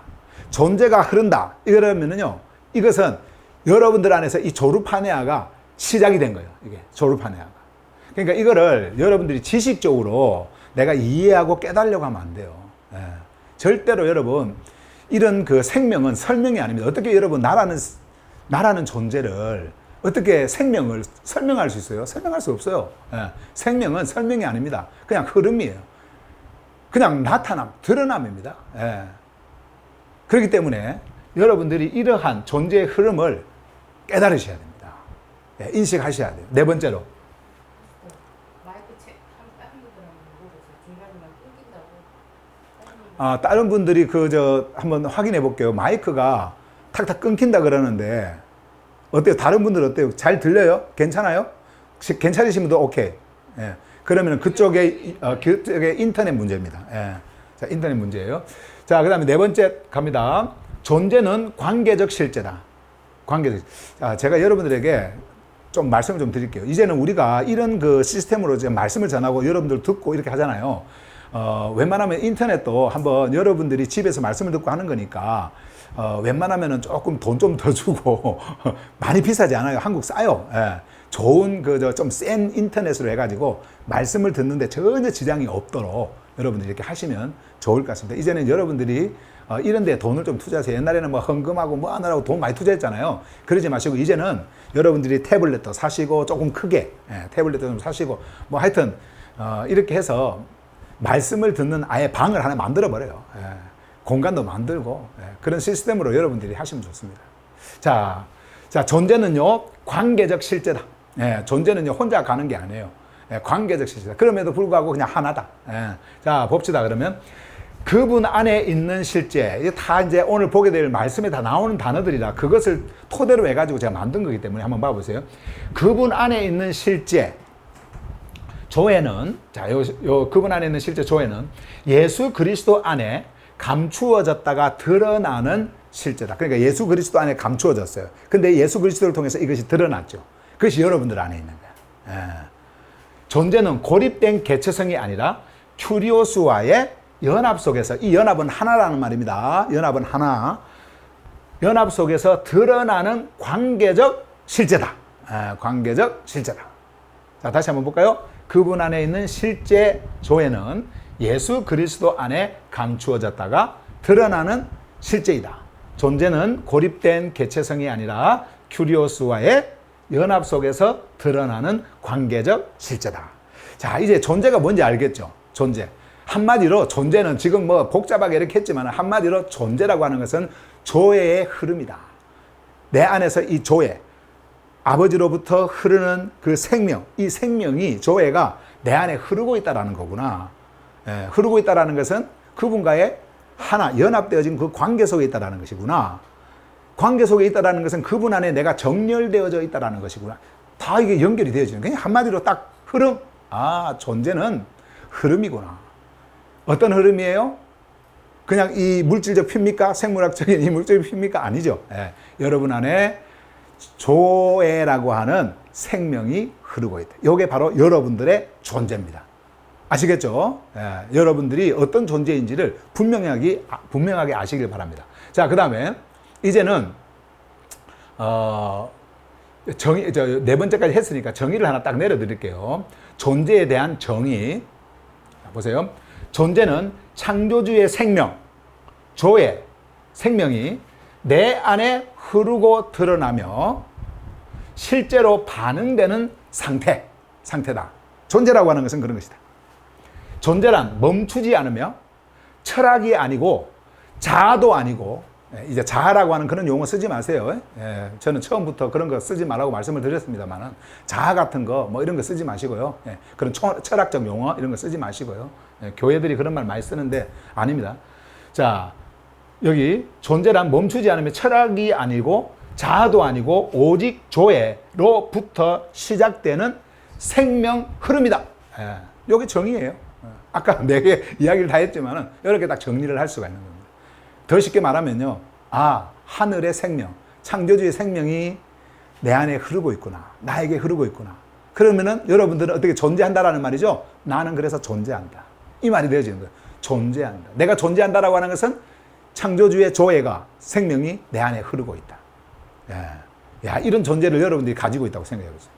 존재가 흐른다. 이러면은요, 이것은 여러분들 안에서 이 조르파네아가 시작이 된 거예요. 이게 조르파네아가. 그러니까 이거를 여러분들이 지식적으로 내가 이해하고 깨달으려고 하면 안 돼요. 예. 절대로 여러분, 이런 그 생명은 설명이 아닙니다. 어떻게 여러분 나라는 존재를 어떻게 생명을 설명할 수 있어요? 설명할 수 없어요. 예. 생명은 설명이 아닙니다. 그냥 흐름이에요. 그냥 나타남, 드러남입니다. 예. 그렇기 때문에 여러분들이 이러한 존재의 흐름을 깨달으셔야 됩니다. 예. 인식하셔야 돼요. 네 번째로. 다른 분들이 한번 확인해 볼게요. 마이크가 탁탁 끊긴다 그러는데, 어때요? 다른 분들 어때요? 잘 들려요? 괜찮아요? 괜찮으신 분도 오케이. 예. 그러면 그쪽에 인터넷 문제입니다. 예. 자, 인터넷 문제예요. 자, 그 다음에 네 번째 갑니다. 존재는 관계적 실제다. 관계적. 자, 제가 여러분들에게 좀 말씀을 좀 드릴게요. 이제는 우리가 이런 그 시스템으로 이제 말씀을 전하고 여러분들 듣고 이렇게 하잖아요. 웬만하면 인터넷도 한번 여러분들이 집에서 말씀을 듣고 하는 거니까, 웬만하면은 조금 돈 좀 더 주고, 많이 비싸지 않아요. 한국 싸요. 예. 좋은 좀 센 인터넷으로 해가지고 말씀을 듣는데 전혀 지장이 없도록 여러분들이 이렇게 하시면 좋을 것 같습니다. 이제는 여러분들이 이런 데 돈을 좀 투자하세요. 옛날에는 뭐 헌금하고 뭐 하느라고 돈 많이 투자했잖아요. 그러지 마시고 이제는 여러분들이 태블릿도 사시고 조금 크게, 태블릿도 좀 사시고, 뭐 하여튼 이렇게 해서 말씀을 듣는 아예 방을 하나 만들어 버려요. 공간도 만들고, 그런 시스템으로 여러분들이 하시면 좋습니다. 자, 존재는요, 관계적 실제다. 존재는요, 혼자 가는 게 아니에요. 관계적 실제다. 그럼에도 불구하고 그냥 하나다. 자, 봅시다. 그러면 그분 안에 있는 실제, 이게 다 이제 오늘 보게 될 말씀에 다 나오는 단어들이라 그것을 토대로 해가지고 제가 만든 거기 때문에 한번 봐보세요. 그분 안에 있는 실제, 조회는, 자, 그분 안에 있는 실제 조회는 예수 그리스도 안에 감추어졌다가 드러나는 실제다. 그러니까 예수 그리스도 안에 감추어졌어요. 근데 예수 그리스도를 통해서 이것이 드러났죠. 그것이 여러분들 안에 있는 거예요. 존재는 고립된 개체성이 아니라 큐리오스와의 연합 속에서, 이 연합은 하나라는 말입니다. 연합은 하나. 연합 속에서 드러나는 관계적 실제다. 관계적 실제다. 자, 다시 한번 볼까요? 그분 안에 있는 실제 조회는 예수 그리스도 안에 감추어졌다가 드러나는 실제이다. 존재는 고립된 개체성이 아니라 큐리오스와의 연합 속에서 드러나는 관계적 실제다. 자, 이제 존재가 뭔지 알겠죠? 존재. 한마디로 존재는 지금 뭐 복잡하게 이렇게 했지만 한마디로 존재라고 하는 것은 조회의 흐름이다. 내 안에서 이 조회, 아버지로부터 흐르는 그 생명, 이 생명이, 조회가 내 안에 흐르고 있다는 거구나. 흐르고 있다는 것은 그분과의 하나, 연합되어진 그 관계 속에 있다는 것이구나. 관계 속에 있다는 것은 그분 안에 내가 정렬되어져 있다는 것이구나. 다 이게 연결이 되어지는, 그냥 한마디로 딱 흐름. 아, 존재는 흐름이구나. 어떤 흐름이에요? 그냥 이 물질적 피입니까? 생물학적인 이 물질적 피입니까? 아니죠. 여러분 안에 조애라고 하는 생명이 흐르고 있다. 이게 바로 여러분들의 존재입니다. 아시겠죠? 여러분들이 어떤 존재인지를 분명하게 아시길 바랍니다. 자, 그 다음에 이제는 네 번째까지 했으니까 정의를 하나 딱 내려드릴게요. 존재에 대한 정의. 보세요. 존재는 창조주의 생명, 조의 생명이 내 안에 흐르고 드러나며 실제로 반응되는 상태다. 존재라고 하는 것은 그런 것이다. 존재란 멈추지 않으며 철학이 아니고 자아도 아니고, 이제 자아라고 하는 그런 용어 쓰지 마세요. 저는 처음부터 그런 거 쓰지 말라고 말씀을 드렸습니다만은, 자아 같은 거 뭐 이런 거 쓰지 마시고요. 그런 철학적 용어 이런 거 쓰지 마시고요. 교회들이 그런 말 많이 쓰는데 아닙니다. 자, 여기 존재란 멈추지 않으며 철학이 아니고 자아도 아니고 오직 조애로부터 시작되는 생명 흐름이다. 이게 정의예요. 아까 4개 이야기를 다 했지만은 이렇게 딱 정리를 할 수가 있는 겁니다. 더 쉽게 말하면요. 아, 하늘의 생명, 창조주의 생명이 내 안에 흐르고 있구나. 나에게 흐르고 있구나. 그러면은 여러분들은 어떻게 존재한다라는 말이죠. 나는 그래서 존재한다. 이 말이 되어지는 거예요. 존재한다. 내가 존재한다라고 하는 것은 창조주의 조애가, 생명이 내 안에 흐르고 있다. 야, 이런 존재를 여러분들이 가지고 있다고 생각해 보세요.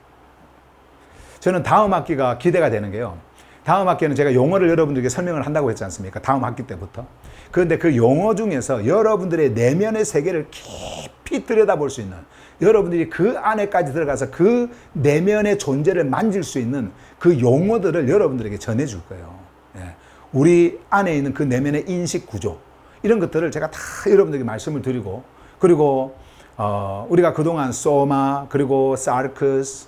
저는 다음 학기가 기대가 되는 게요. 다음 학기에는 제가 용어를 여러분들에게 설명을 한다고 했지 않습니까? 다음 학기 때부터. 그런데 그 용어 중에서 여러분들의 내면의 세계를 깊이 들여다볼 수 있는, 여러분들이 그 안에까지 들어가서 그 내면의 존재를 만질 수 있는 그 용어들을 여러분들에게 전해줄 거예요. 우리 안에 있는 그 내면의 인식 구조, 이런 것들을 제가 다 여러분들에게 말씀을 드리고, 그리고 우리가 그동안 소마, 그리고 사르크스,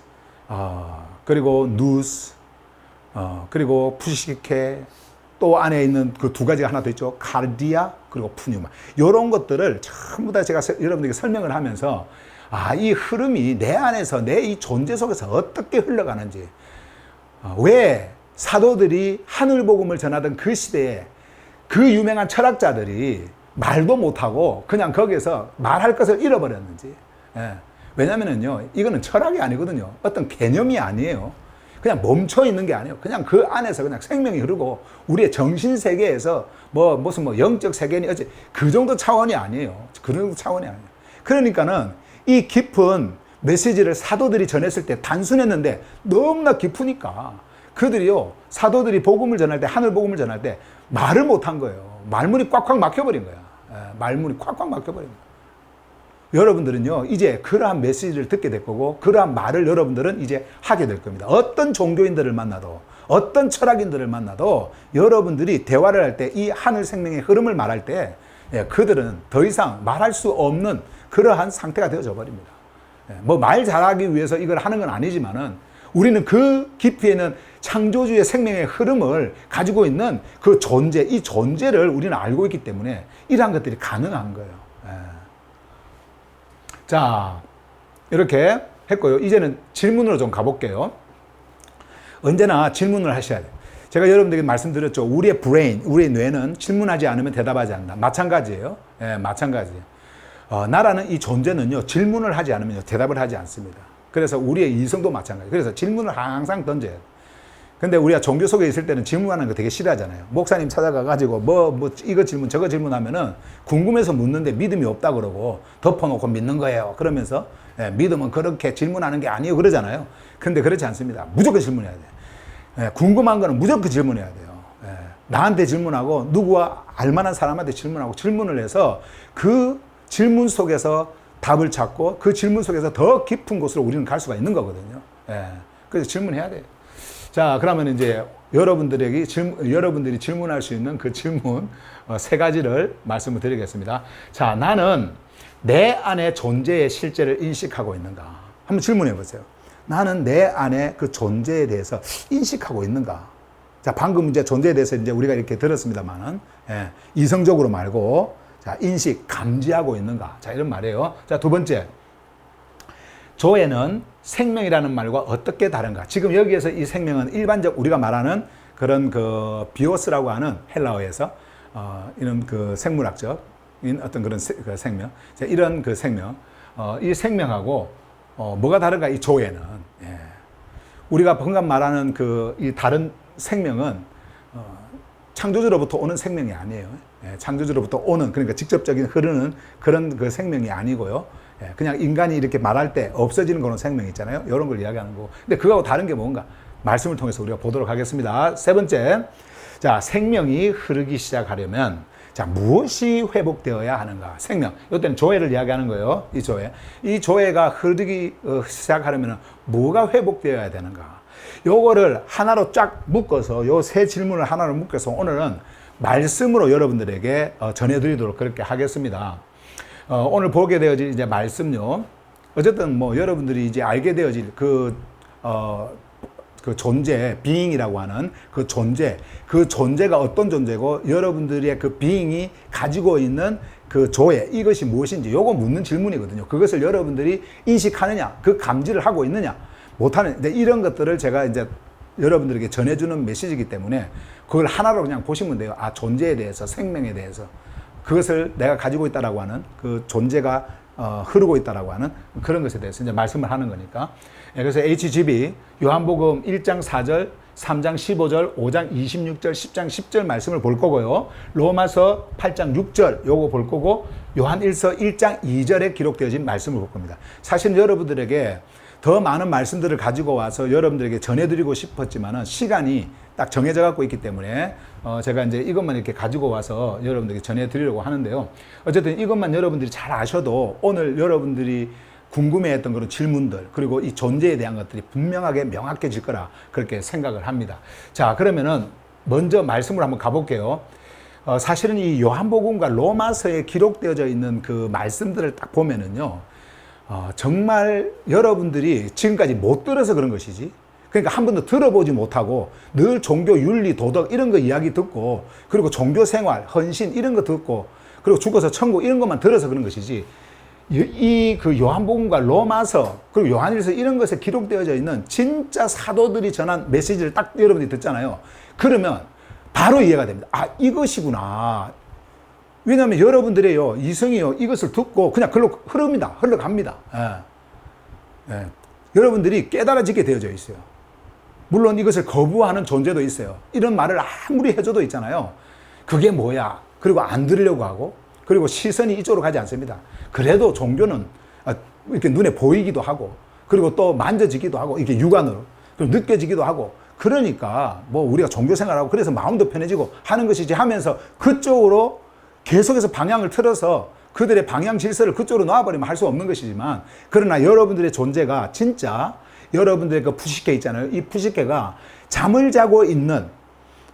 그리고 누스, 그리고 푸시케, 또 안에 있는 그 두 가지가 하나 더 있죠. 카르디아, 그리고 푸뉴마. 이런 것들을 전부 다 제가 여러분들에게 설명을 하면서, 아, 이 흐름이 내 안에서, 내 이 존재 속에서 어떻게 흘러가는지, 왜 사도들이 하늘복음을 전하던 그 시대에 그 유명한 철학자들이 말도 못하고 그냥 거기에서 말할 것을 잃어버렸는지. 왜냐면은요, 이거는 철학이 아니거든요. 어떤 개념이 아니에요. 그냥 멈춰 있는 게 아니에요. 그냥 그 안에서 그냥 생명이 흐르고, 우리의 정신 세계에서 무슨 영적 세계니 어째 그 정도 차원이 아니에요. 그 정도 차원이 아니에요. 그러니까는 이 깊은 메시지를 사도들이 전했을 때 단순했는데 너무나 깊으니까 그들이요, 사도들이 복음을 전할 때, 하늘 복음을 전할 때 말을 못한 거예요. 말문이 꽉꽉 막혀버린 거야. 말문이 꽉꽉 막혀버린 거야. 여러분들은요, 이제 그러한 메시지를 듣게 될 거고, 그러한 말을 여러분들은 이제 하게 될 겁니다. 어떤 종교인들을 만나도, 어떤 철학인들을 만나도 여러분들이 대화를 할 때 이 하늘 생명의 흐름을 말할 때 그들은 더 이상 말할 수 없는 그러한 상태가 되어져 버립니다. 뭐 말 잘하기 위해서 이걸 하는 건 아니지만은, 우리는 그 깊이에는 창조주의 생명의 흐름을 가지고 있는 그 존재, 이 존재를 우리는 알고 있기 때문에 이러한 것들이 가능한 거예요. 자, 이렇게 했고요. 이제는 질문으로 좀 가볼게요. 언제나 질문을 하셔야 돼요. 제가 여러분들에게 말씀드렸죠. 우리의 브레인, 우리의 뇌는 질문하지 않으면 대답하지 않는다. 마찬가지예요. 마찬가지예요. 나라는 이 존재는요, 질문을 하지 않으면 대답을 하지 않습니다. 그래서 우리의 이성도 마찬가지예요. 그래서 질문을 항상 던져야 돼요. 근데 우리가 종교 속에 있을 때는 질문하는 거 되게 싫어하잖아요. 목사님 찾아가가지고 이거 질문 저거 질문하면은 궁금해서 묻는데 믿음이 없다 그러고 덮어놓고 믿는 거예요. 그러면서 믿음은 그렇게 질문하는 게 아니에요 그러잖아요. 근데 그렇지 않습니다. 무조건 질문해야 돼요. 궁금한 거는 무조건 질문해야 돼요. 나한테 질문하고 누구와 알만한 사람한테 질문하고, 질문을 해서 그 질문 속에서 답을 찾고 그 질문 속에서 더 깊은 곳으로 우리는 갈 수가 있는 거거든요. 그래서 질문해야 돼요. 자, 그러면 이제 여러분들이 질문할 수 있는 그 질문 3가지를 말씀을 드리겠습니다. 자, 나는 내 안의 존재의 실제를 인식하고 있는가? 한번 질문해 보세요. 나는 내 안의 그 존재에 대해서 인식하고 있는가? 자, 방금 이제 존재에 대해서 이제 우리가 이렇게 들었습니다만은, 예, 이성적으로 말고, 자, 인식, 감지하고 있는가. 자, 이런 말이에요. 자, 두 번째. 조에는 생명이라는 말과 어떻게 다른가. 지금 여기에서 이 생명은 일반적 우리가 말하는 그런 그 비오스라고 하는 헬라어에서, 이런 그 생물학적인 어떤 그런 그 생명. 자, 이런 그 생명. 이 생명하고, 뭐가 다른가, 이 조에는. 예. 우리가 방금 말하는 그 이 다른 생명은 창조주로부터 오는 생명이 아니에요. 예, 창조주로부터 오는, 그러니까 직접적인 흐르는 그런 그 생명이 아니고요. 예, 그냥 인간이 이렇게 말할 때 없어지는 그런 생명 있잖아요. 이런 걸 이야기하는 거고. 근데 그거하고 다른 게 뭔가 말씀을 통해서 우리가 보도록 하겠습니다. 세 번째, 자, 생명이 흐르기 시작하려면 자, 무엇이 회복되어야 하는가? 생명. 이때는 조회를 이야기하는 거예요. 이 조회. 이 조회가 흐르기 시작하려면 뭐가 회복되어야 되는가? 요거를 하나로 쫙 묶어서 요 세 질문을 하나로 묶어서 오늘은 말씀으로 여러분들에게 전해드리도록 그렇게 하겠습니다. 오늘 보게 되어질 이제 말씀요. 어쨌든 뭐 여러분들이 이제 알게 되어질 그 존재, 비잉이라고 하는 그 존재가 어떤 존재고 여러분들의 그 비잉이 가지고 있는 그 조회, 이것이 무엇인지 요거 묻는 질문이거든요. 그것을 여러분들이 인식하느냐, 그 감지를 하고 있느냐, 못하는, 이런 것들을 제가 이제 여러분들에게 전해주는 메시지이기 때문에 그걸 하나로 그냥 보시면 돼요. 아, 존재에 대해서, 생명에 대해서. 그것을 내가 가지고 있다라고 하는 그 존재가 흐르고 있다라고 하는 그런 것에 대해서 이제 말씀을 하는 거니까. 그래서 HGB 요한복음 1장 4절, 3장 15절, 5장 26절, 10장 10절 말씀을 볼 거고요. 로마서 8장 6절 요거 볼 거고, 요한일서 1장 2절에 기록되어진 말씀을 볼 겁니다. 사실 여러분들에게 더 많은 말씀들을 가지고 와서 여러분들에게 전해드리고 싶었지만은 시간이 딱 정해져 갖고 있기 때문에 제가 이제 이것만 이렇게 가지고 와서 여러분들에게 전해드리려고 하는데요. 어쨌든 이것만 여러분들이 잘 아셔도 오늘 여러분들이 궁금해했던 그런 질문들, 그리고 이 존재에 대한 것들이 분명하게 명확해질 거라 그렇게 생각을 합니다. 자, 그러면은 먼저 말씀으로 한번 가볼게요. 사실은 이 요한복음과 로마서에 기록되어져 있는 그 말씀들을 딱 보면은요, 정말 여러분들이 지금까지 못 들어서 그런 것이지. 그러니까 한 번도 들어보지 못하고 늘 종교, 윤리, 도덕 이런 거 이야기 듣고, 그리고 종교 생활, 헌신 이런 거 듣고, 그리고 죽어서 천국 이런 것만 들어서 그런 것이지. 이 그 요한복음과 로마서, 그리고 요한일서 이런 것에 기록되어져 있는 진짜 사도들이 전한 메시지를 딱 여러분들이 듣잖아요. 그러면 바로 이해가 됩니다. 아, 이것이구나. 왜냐하면 여러분들의요, 이성이요, 이것을 듣고 그냥 글로 흘러갑니다. 예. 예. 여러분들이 깨달아지게 되어져 있어요. 물론 이것을 거부하는 존재도 있어요. 이런 말을 아무리 해줘도 있잖아요. 그게 뭐야? 그리고 안 들으려고 하고, 그리고 시선이 이쪽으로 가지 않습니다. 그래도 종교는 이렇게 눈에 보이기도 하고, 그리고 또 만져지기도 하고, 이렇게 육안으로, 그리고 느껴지기도 하고, 그러니까 뭐 우리가 종교 생활하고 그래서 마음도 편해지고 하는 것이지 하면서 그쪽으로 계속해서 방향을 틀어서 그들의 방향 질서를 그쪽으로 놔버리면 할 수 없는 것이지만, 그러나 여러분들의 존재가 진짜 여러분들의 그 푸시케 있잖아요. 이 푸시케가 잠을 자고 있는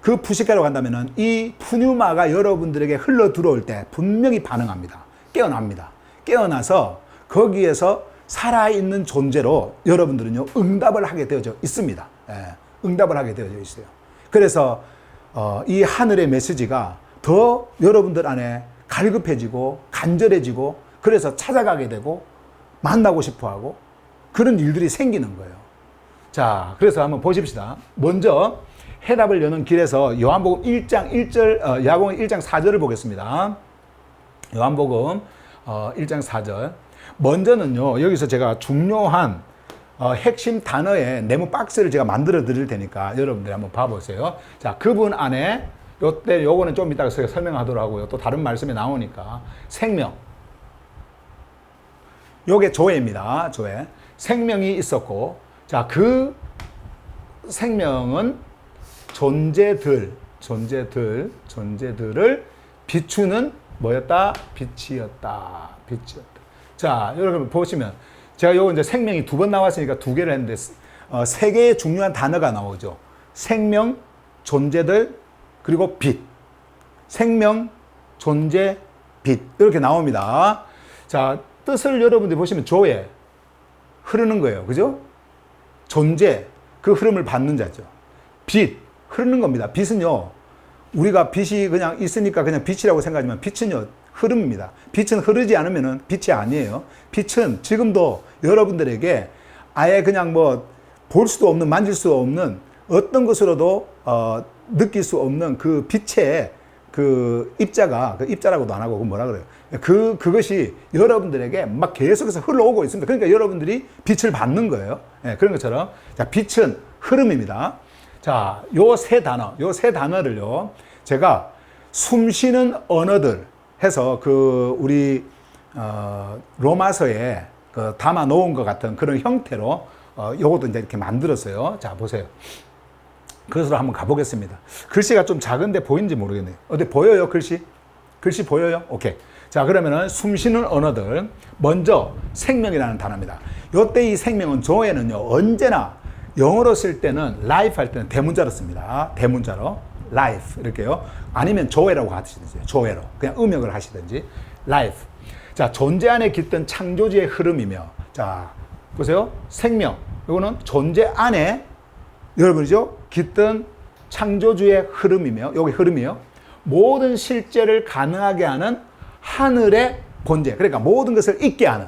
그 푸시케로 간다면은 이 푸뉴마가 여러분들에게 흘러 들어올 때 분명히 반응합니다. 깨어납니다. 깨어나서 거기에서 살아있는 존재로 여러분들은요, 응답을 하게 되어져 있습니다. 예, 응답을 하게 되어져 있어요. 그래서 이 하늘의 메시지가 더 여러분들 안에 갈급해지고 간절해지고, 그래서 찾아가게 되고 만나고 싶어하고 그런 일들이 생기는 거예요. 자, 그래서 한번 보십시다. 먼저 해답을 여는 길에서 요한복음 1장 1절, 요한복음 1장 4절을 보겠습니다. 요한복음 1장 4절. 먼저는요, 여기서 제가 중요한 핵심 단어의 네모 박스를 제가 만들어 드릴 테니까 여러분들이 한번 봐보세요. 자, 그분 안에 요거는 좀 이따가 설명하도록 하고요. 또 다른 말씀이 나오니까. 생명. 요게 조회입니다. 조회. 생명이 있었고, 자, 그 생명은 존재들을 비추는 뭐였다? 빛이었다. 자, 여러분 보시면 제가 요거 이제 생명이 두 번 나왔으니까 두 개를 했는데, 세 개의 중요한 단어가 나오죠. 생명, 존재들, 그리고 빛. 생명, 존재, 빛. 이렇게 나옵니다. 자, 뜻을 여러분들이 보시면 조에 흐르는 거예요. 그죠? 존재, 그 흐름을 받는 자죠. 빛, 흐르는 겁니다. 빛은요, 우리가 빛이 그냥 있으니까 그냥 빛이라고 생각하지만 빛은요, 흐름입니다. 빛은 흐르지 않으면 빛이 아니에요. 빛은 지금도 여러분들에게 아예 그냥 뭐 볼 수도 없는, 만질 수 없는 어떤 것으로도 느낄 수 없는 그 빛의 그 입자가, 그 입자라고도 안 하고, 그 뭐라 그래요? 그것이 여러분들에게 막 계속해서 흘러오고 있습니다. 그러니까 여러분들이 빛을 받는 거예요. 예, 그런 것처럼. 자, 빛은 흐름입니다. 자, 요 세 단어를요, 제가 숨 쉬는 언어들 해서 우리, 로마서에 담아 놓은 것 같은 그런 형태로, 요것도 이제 이렇게 만들었어요. 자, 보세요. 그것으로 한번 가보겠습니다. 글씨가 좀 작은데 보이는지 모르겠네요. 어디 보여요, 글씨? 글씨 보여요? 오케이. 자, 그러면은 숨 쉬는 언어들. 먼저 생명이라는 단어입니다. 요때 이 생명은 조에는요, 언제나 영어로 쓸 때는 life 할 때는 대문자로 씁니다. 대문자로. life. 이렇게요. 아니면 조에라고 하시든지, 조에로. 그냥 음역을 하시든지. life. 자, 존재 안에 깃든 창조주의 흐름이며, 자, 보세요. 생명. 이거는 존재 안에 여러분이죠? 깃든 창조주의 흐름이며, 여기 흐름이요. 모든 실제를 가능하게 하는 하늘의 본체. 그러니까 모든 것을 있게 하는,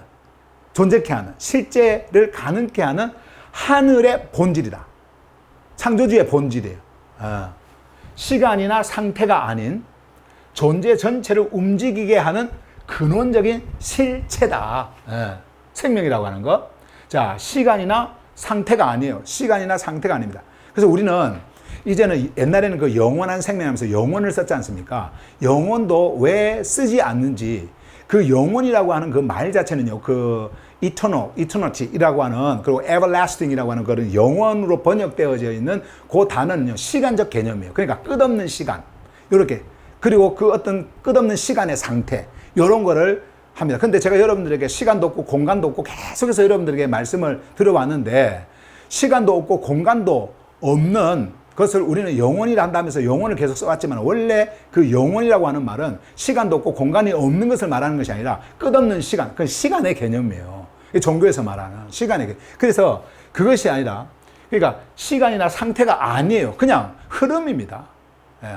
존재케 하는, 실제를 가능케 하는 하늘의 본질이다. 창조주의 본질이에요. 시간이나 상태가 아닌 존재 전체를 움직이게 하는 근원적인 실체다. 생명이라고 하는 것. 자, 시간이나 상태가 아니에요. 시간이나 상태가 아닙니다. 그래서 우리는 이제는 옛날에는 그 영원한 생명하면서 영원을 썼지 않습니까? 영원도 왜 쓰지 않는지, 그 영원이라고 하는 그 말 자체는요, 그 eternity이라고 하는, 그리고 everlasting이라고 하는 그런 영원으로 번역되어져 있는 그 단어는요, 시간적 개념이에요. 그러니까 끝없는 시간. 요렇게. 그리고 그 어떤 끝없는 시간의 상태. 요런 거를 합니다. 근데 제가 여러분들에게 시간도 없고 공간도 없고 계속해서 여러분들에게 말씀을 들어왔는데, 시간도 없고 공간도 없는 것을 우리는 영원이라 한다면서 영원을 계속 써왔지만, 원래 그 영원이라고 하는 말은 시간도 없고 공간이 없는 것을 말하는 것이 아니라 끝없는 시간, 그 시간의 개념이에요. 종교에서 말하는 시간의 개념. 그래서 그것이 아니라, 그러니까 시간이나 상태가 아니에요. 그냥 흐름입니다.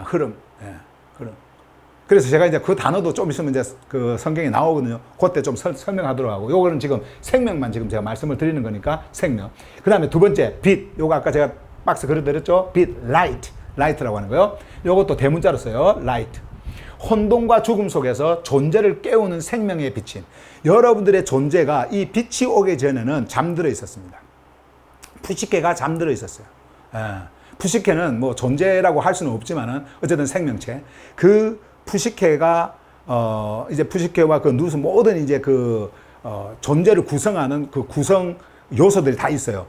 흐름. 흐름. 그래서 제가 이제 그 단어도 좀 있으면 이제 그 성경에 나오거든요. 그때 좀 설명하도록 하고, 요거는 지금 생명만 지금 제가 말씀을 드리는 거니까 생명. 그 다음에 두 번째, 빛. 요거 아까 제가 박스 그려드렸죠? 빛, light. light라고 하는 거요. 요것도 대문자로 써요. light. 혼돈과 죽음 속에서 존재를 깨우는 생명의 빛임. 여러분들의 존재가 이 빛이 오기 전에는 잠들어 있었습니다. 푸시케가 잠들어 있었어요. 푸시케는 뭐 존재라고 할 수는 없지만은 어쨌든 생명체. 그 푸시케가 이제 푸시케와 그 누수 모든 이제 존재를 구성하는 그 구성 요소들이 다 있어요.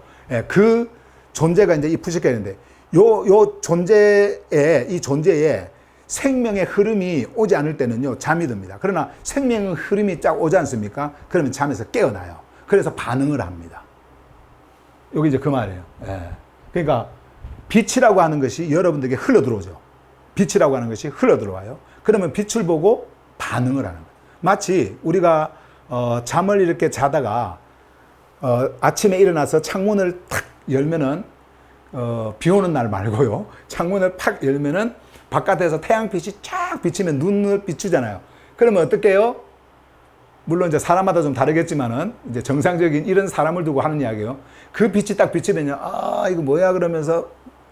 그 존재가 이제 이 푸시케인데, 요 존재에 생명의 흐름이 오지 않을 때는요, 잠이 듭니다. 그러나 생명의 흐름이 쫙 오지 않습니까? 그러면 잠에서 깨어나요. 그래서 반응을 합니다. 여기 이제 그 말이에요. 그러니까 빛이라고 하는 것이 여러분들에게 흘러 들어오죠. 빛이라고 하는 것이 흘러 들어와요. 그러면 빛을 보고 반응을 하는 거예요. 마치 우리가 잠을 이렇게 자다가 아침에 일어나서 창문을 탁 열면은 비 오는 날 말고요, 창문을 팍 열면은 바깥에서 태양빛이 쫙 비치면 눈을 비추잖아요. 그러면 어떻게 해요? 물론 이제 사람마다 좀 다르겠지만은, 이제 정상적인 이런 사람을 두고 하는 이야기예요. 그 빛이 딱 비치면요, 아, 이거 뭐야? 그러면서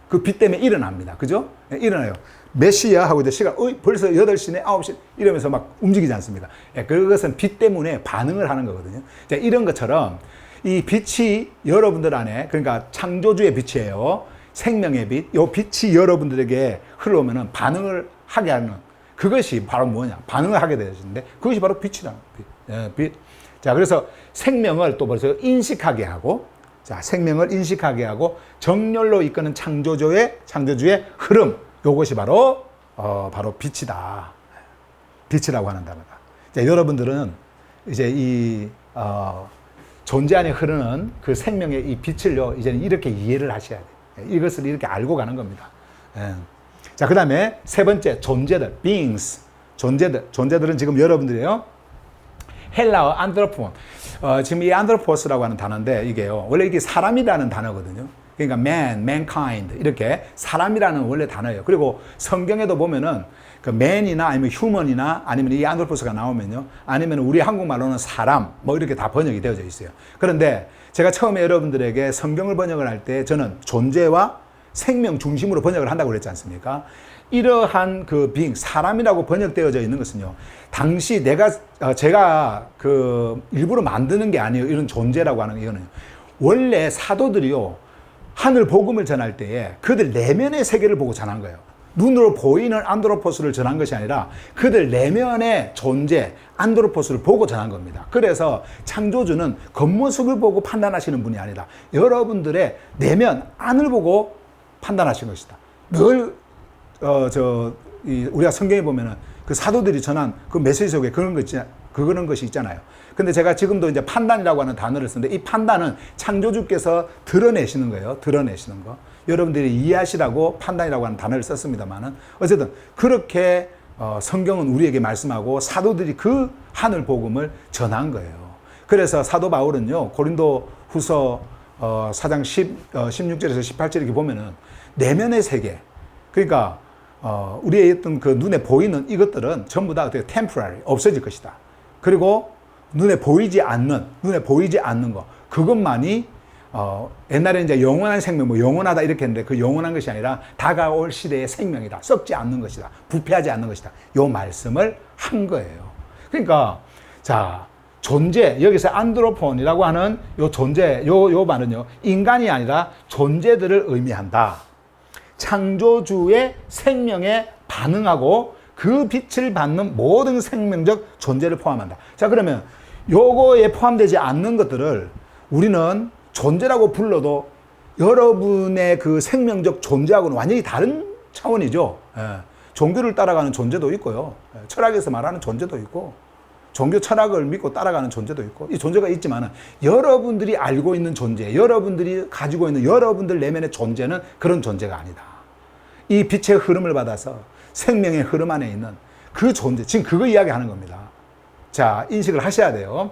그 빛 때문에 일어납니다. 그죠? 네, 일어나요. 몇 시야? 하고 이제 시간, 벌써 8시네, 9시, 이러면서 막 움직이지 않습니다. 그것은 빛 때문에 반응을 하는 거거든요. 자, 이런 것처럼 이 빛이 여러분들 안에, 그러니까 창조주의 빛이에요. 생명의 빛, 이 빛이 여러분들에게 흘러오면은 반응을 하게 하는, 그것이 바로 뭐냐? 반응을 하게 되시는데, 그것이 바로 빛이라는 빛. 빛. 자, 그래서 생명을 또 벌써 인식하게 하고, 자, 생명을 인식하게 하고, 정렬로 이끄는 창조주의 흐름. 요것이 바로 빛이다. 빛이라고 하는 단어다. 자, 여러분들은 이제 존재 안에 흐르는 그 생명의 이 빛을요, 이제는 이렇게 이해를 하셔야 돼요. 이것을 이렇게 알고 가는 겁니다. 자, 그 다음에 세 번째, 존재들, beings. 존재들은 지금 여러분들이에요. 헬라어 안드로폰. 지금 이 안드로포스라고 하는 단어인데, 이게요, 원래 이게 사람이라는 단어거든요. 그러니까 man, mankind 이렇게 사람이라는 원래 단어예요. 그리고 성경에도 보면은 그 man이나 아니면 human이나 아니면 이 안드로포스가 나오면요, 아니면 우리 한국말로는 사람 뭐 이렇게 다 번역이 되어져 있어요. 그런데 제가 처음에 여러분들에게 성경을 번역을 할 때 저는 존재와 생명 중심으로 번역을 한다고 그랬지 않습니까? 이러한 그 being, 사람이라고 번역되어져 있는 것은요, 당시 제가 그 일부러 만드는 게 아니에요. 이런 존재라고 하는 이거는 원래 사도들이요, 하늘 복음을 전할 때에 그들 내면의 세계를 보고 전한 거예요. 눈으로 보이는 안드로포스를 전한 것이 아니라 그들 내면의 존재, 안드로포스를 보고 전한 겁니다. 그래서 창조주는 겉모습을 보고 판단하시는 분이 아니라 여러분들의 내면, 안을 보고 판단하신 것이다. 늘, 우리가 성경에 보면은 그 사도들이 전한 그 메시지 속에 그런 것이 있잖아요. 근데 제가 지금도 이제 판단이라고 하는 단어를 쓰는데 이 판단은 창조주께서 드러내시는 거예요. 드러내시는 거. 여러분들이 이해하시라고 판단이라고 하는 단어를 썼습니다만은 어쨌든 그렇게 성경은 우리에게 말씀하고 사도들이 그 하늘 복음을 전한 거예요. 그래서 사도 바울은요, 고린도 후서 4장 16절에서 18절 이렇게 보면은 내면의 세계, 그러니까 우리의 어떤 그 눈에 보이는 이것들은 전부 다 어떻게 temporary, 없어질 것이다. 그리고 눈에 보이지 않는 거, 그것만이 옛날에 이제 영원한 생명, 뭐 영원하다 이렇게 했는데 그 영원한 것이 아니라 다가올 시대의 생명이다. 썩지 않는 것이다. 부패하지 않는 것이다. 요 말씀을 한 거예요. 그러니까, 자, 존재, 여기서 안드로폰이라고 하는 요 존재, 요 말은요, 인간이 아니라 존재들을 의미한다. 창조주의 생명에 반응하고 그 빛을 받는 모든 생명적 존재를 포함한다. 자, 그러면 요거에 포함되지 않는 것들을 우리는 존재라고 불러도 여러분의 그 생명적 존재하고는 완전히 다른 차원이죠. 예. 종교를 따라가는 존재도 있고요. 예. 철학에서 말하는 존재도 있고, 종교 철학을 믿고 따라가는 존재도 있고, 이 존재가 있지만은 여러분들이 알고 있는 존재, 여러분들이 가지고 있는 여러분들 내면의 존재는 그런 존재가 아니다. 이 빛의 흐름을 받아서 생명의 흐름 안에 있는 그 존재, 지금 그거 이야기하는 겁니다. 자, 인식을 하셔야 돼요.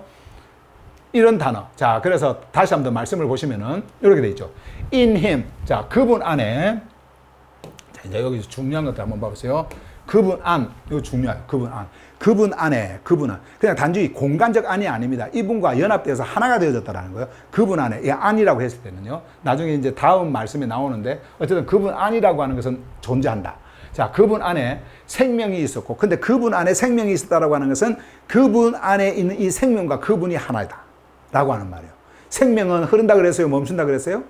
이런 단어. 자, 그래서 다시 한번 말씀을 보시면은 이렇게 돼 있죠. In him. 자, 그분 안에. 자, 이제 여기서 중요한 것들 한번 봐보세요. 그분 안. 이거 중요해요. 그분 안. 그분 안에. 그분 안. 그냥 단지 공간적 안이 아닙니다. 이분과 연합되어서 하나가 되어졌다라는 거예요. 그분 안에. 이 안이라고 했을 때는요. 나중에 이제 다음 말씀에 나오는데 어쨌든 그분 안이라고 하는 것은 존재한다. 자, 그분 안에 생명이 있었고, 근데 그분 안에 생명이 있었다라고 하는 것은 그분 안에 있는 이 생명과 그분이 하나다. 라고 하는 말이에요. 생명은 흐른다 그랬어요? 멈춘다 그랬어요?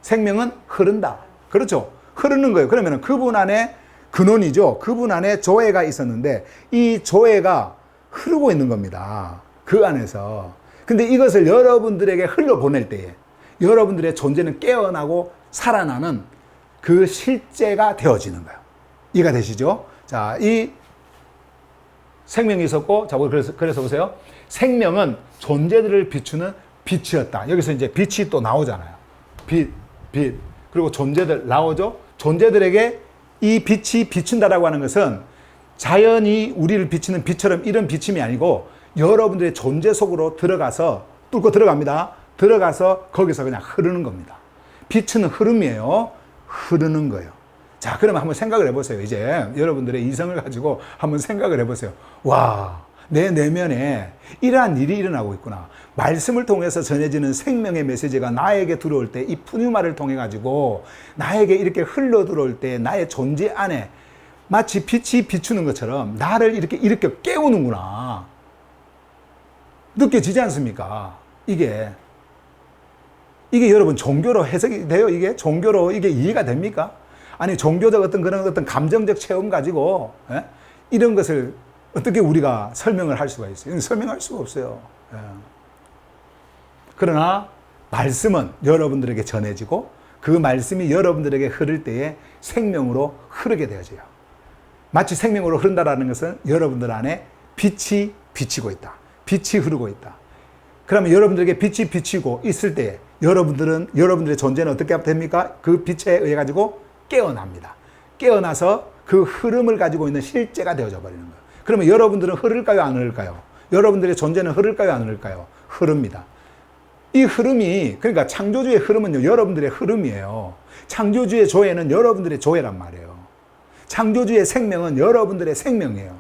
생명은 흐른다. 그렇죠? 흐르는 거예요. 그러면 그분 안에 근원이죠. 그분 안에 조회가 있었는데 이 조회가 흐르고 있는 겁니다. 그 안에서. 근데 이것을 여러분들에게 흘려보낼 때에 여러분들의 존재는 깨어나고 살아나는 그 실제가 되어지는 거예요. 이해가 되시죠? 자, 이 생명이 있었고, 자, 그래서 보세요. 생명은 존재들을 비추는 빛이었다. 여기서 이제 빛이 또 나오잖아요. 빛. 그리고 존재들 나오죠? 존재들에게 이 빛이 비춘다라고 하는 것은 자연이 우리를 비추는 빛처럼 이런 비침이 아니고 여러분들의 존재 속으로 들어가서 뚫고 들어갑니다. 들어가서 거기서 그냥 흐르는 겁니다. 빛은 흐름이에요. 흐르는 거예요. 자, 그러면 한번 생각을 해보세요. 이제 여러분들의 이성을 가지고 한번 생각을 해보세요. 와, 내 내면에 이러한 일이 일어나고 있구나. 말씀을 통해서 전해지는 생명의 메시지가 나에게 들어올 때 이 푸뉴마를 통해 가지고 나에게 이렇게 흘러 들어올 때 나의 존재 안에 마치 빛이 비추는 것처럼 나를 이렇게 깨우는구나. 느껴지지 않습니까? 이게 여러분 종교로 해석이 돼요? 이게 종교로 이게 이해가 됩니까? 아니 종교적 어떤 감정적 체험 가지고 이런 것을 어떻게 우리가 설명을 할 수가 있어요? 설명할 수가 없어요. 그러나 말씀은 여러분들에게 전해지고 그 말씀이 여러분들에게 흐를 때에 생명으로 흐르게 되어져요. 마치 생명으로 흐른다라는 것은 여러분들 안에 빛이 비치고 있다. 빛이 흐르고 있다. 그러면 여러분들에게 빛이 비치고 있을 때 여러분들의 존재는 어떻게 됩니까? 그 빛에 의해 가지고 깨어납니다. 깨어나서 그 흐름을 가지고 있는 실제가 되어져 버리는 거예요. 그러면 여러분들은 흐를까요? 안 흐를까요? 여러분들의 존재는 흐를까요? 안 흐를까요? 흐릅니다. 이 흐름이, 그러니까 창조주의 흐름은요, 여러분들의 흐름이에요. 창조주의 조회는 여러분들의 조회란 말이에요. 창조주의 생명은 여러분들의 생명이에요.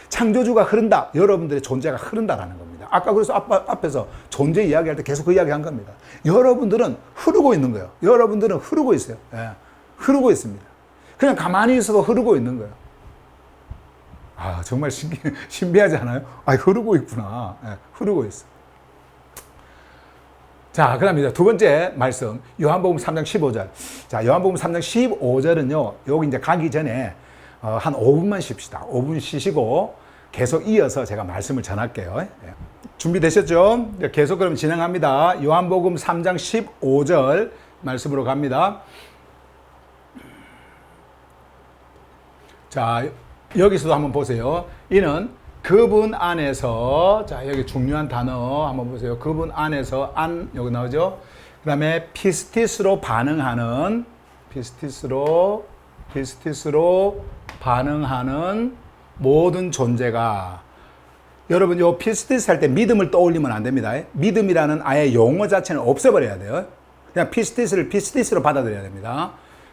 창조주가 흐른다, 여러분들의 존재가 흐른다라는 겁니다. 아까 그래서 앞에서 존재 이야기할 때 계속 그 이야기 한 겁니다. 여러분들은 흐르고 있는 거예요. 여러분들은 흐르고 있어요. 예, 흐르고 있습니다. 그냥 가만히 있어도 흐르고 있는 거예요. 아, 정말 신비하지 않아요? 아, 흐르고 있구나. 예, 흐르고 있어. 자, 그 다음에 두 번째 말씀, 요한복음 3장 15절. 자, 요한복음 3장 15절은요, 여기 이제 가기 전에 한 5분만 쉽시다. 5분 쉬시고 계속 이어서 제가 말씀을 전할게요. 준비되셨죠? 계속 그럼 진행합니다. 요한복음 3장 15절 말씀으로 갑니다. 자, 여기서도 한번 보세요. 이는 그분 안에서, 자, 여기 중요한 단어 한번 보세요. 그분 안에서, 여기 나오죠? 그 다음에 피스티스로 반응하는 모든 존재가, 여러분 요 피스티스 할 때 믿음을 떠올리면 안 됩니다. 믿음이라는 아예 용어 자체는 없애버려야 돼요. 그냥 피스티스로 받아들여야 됩니다.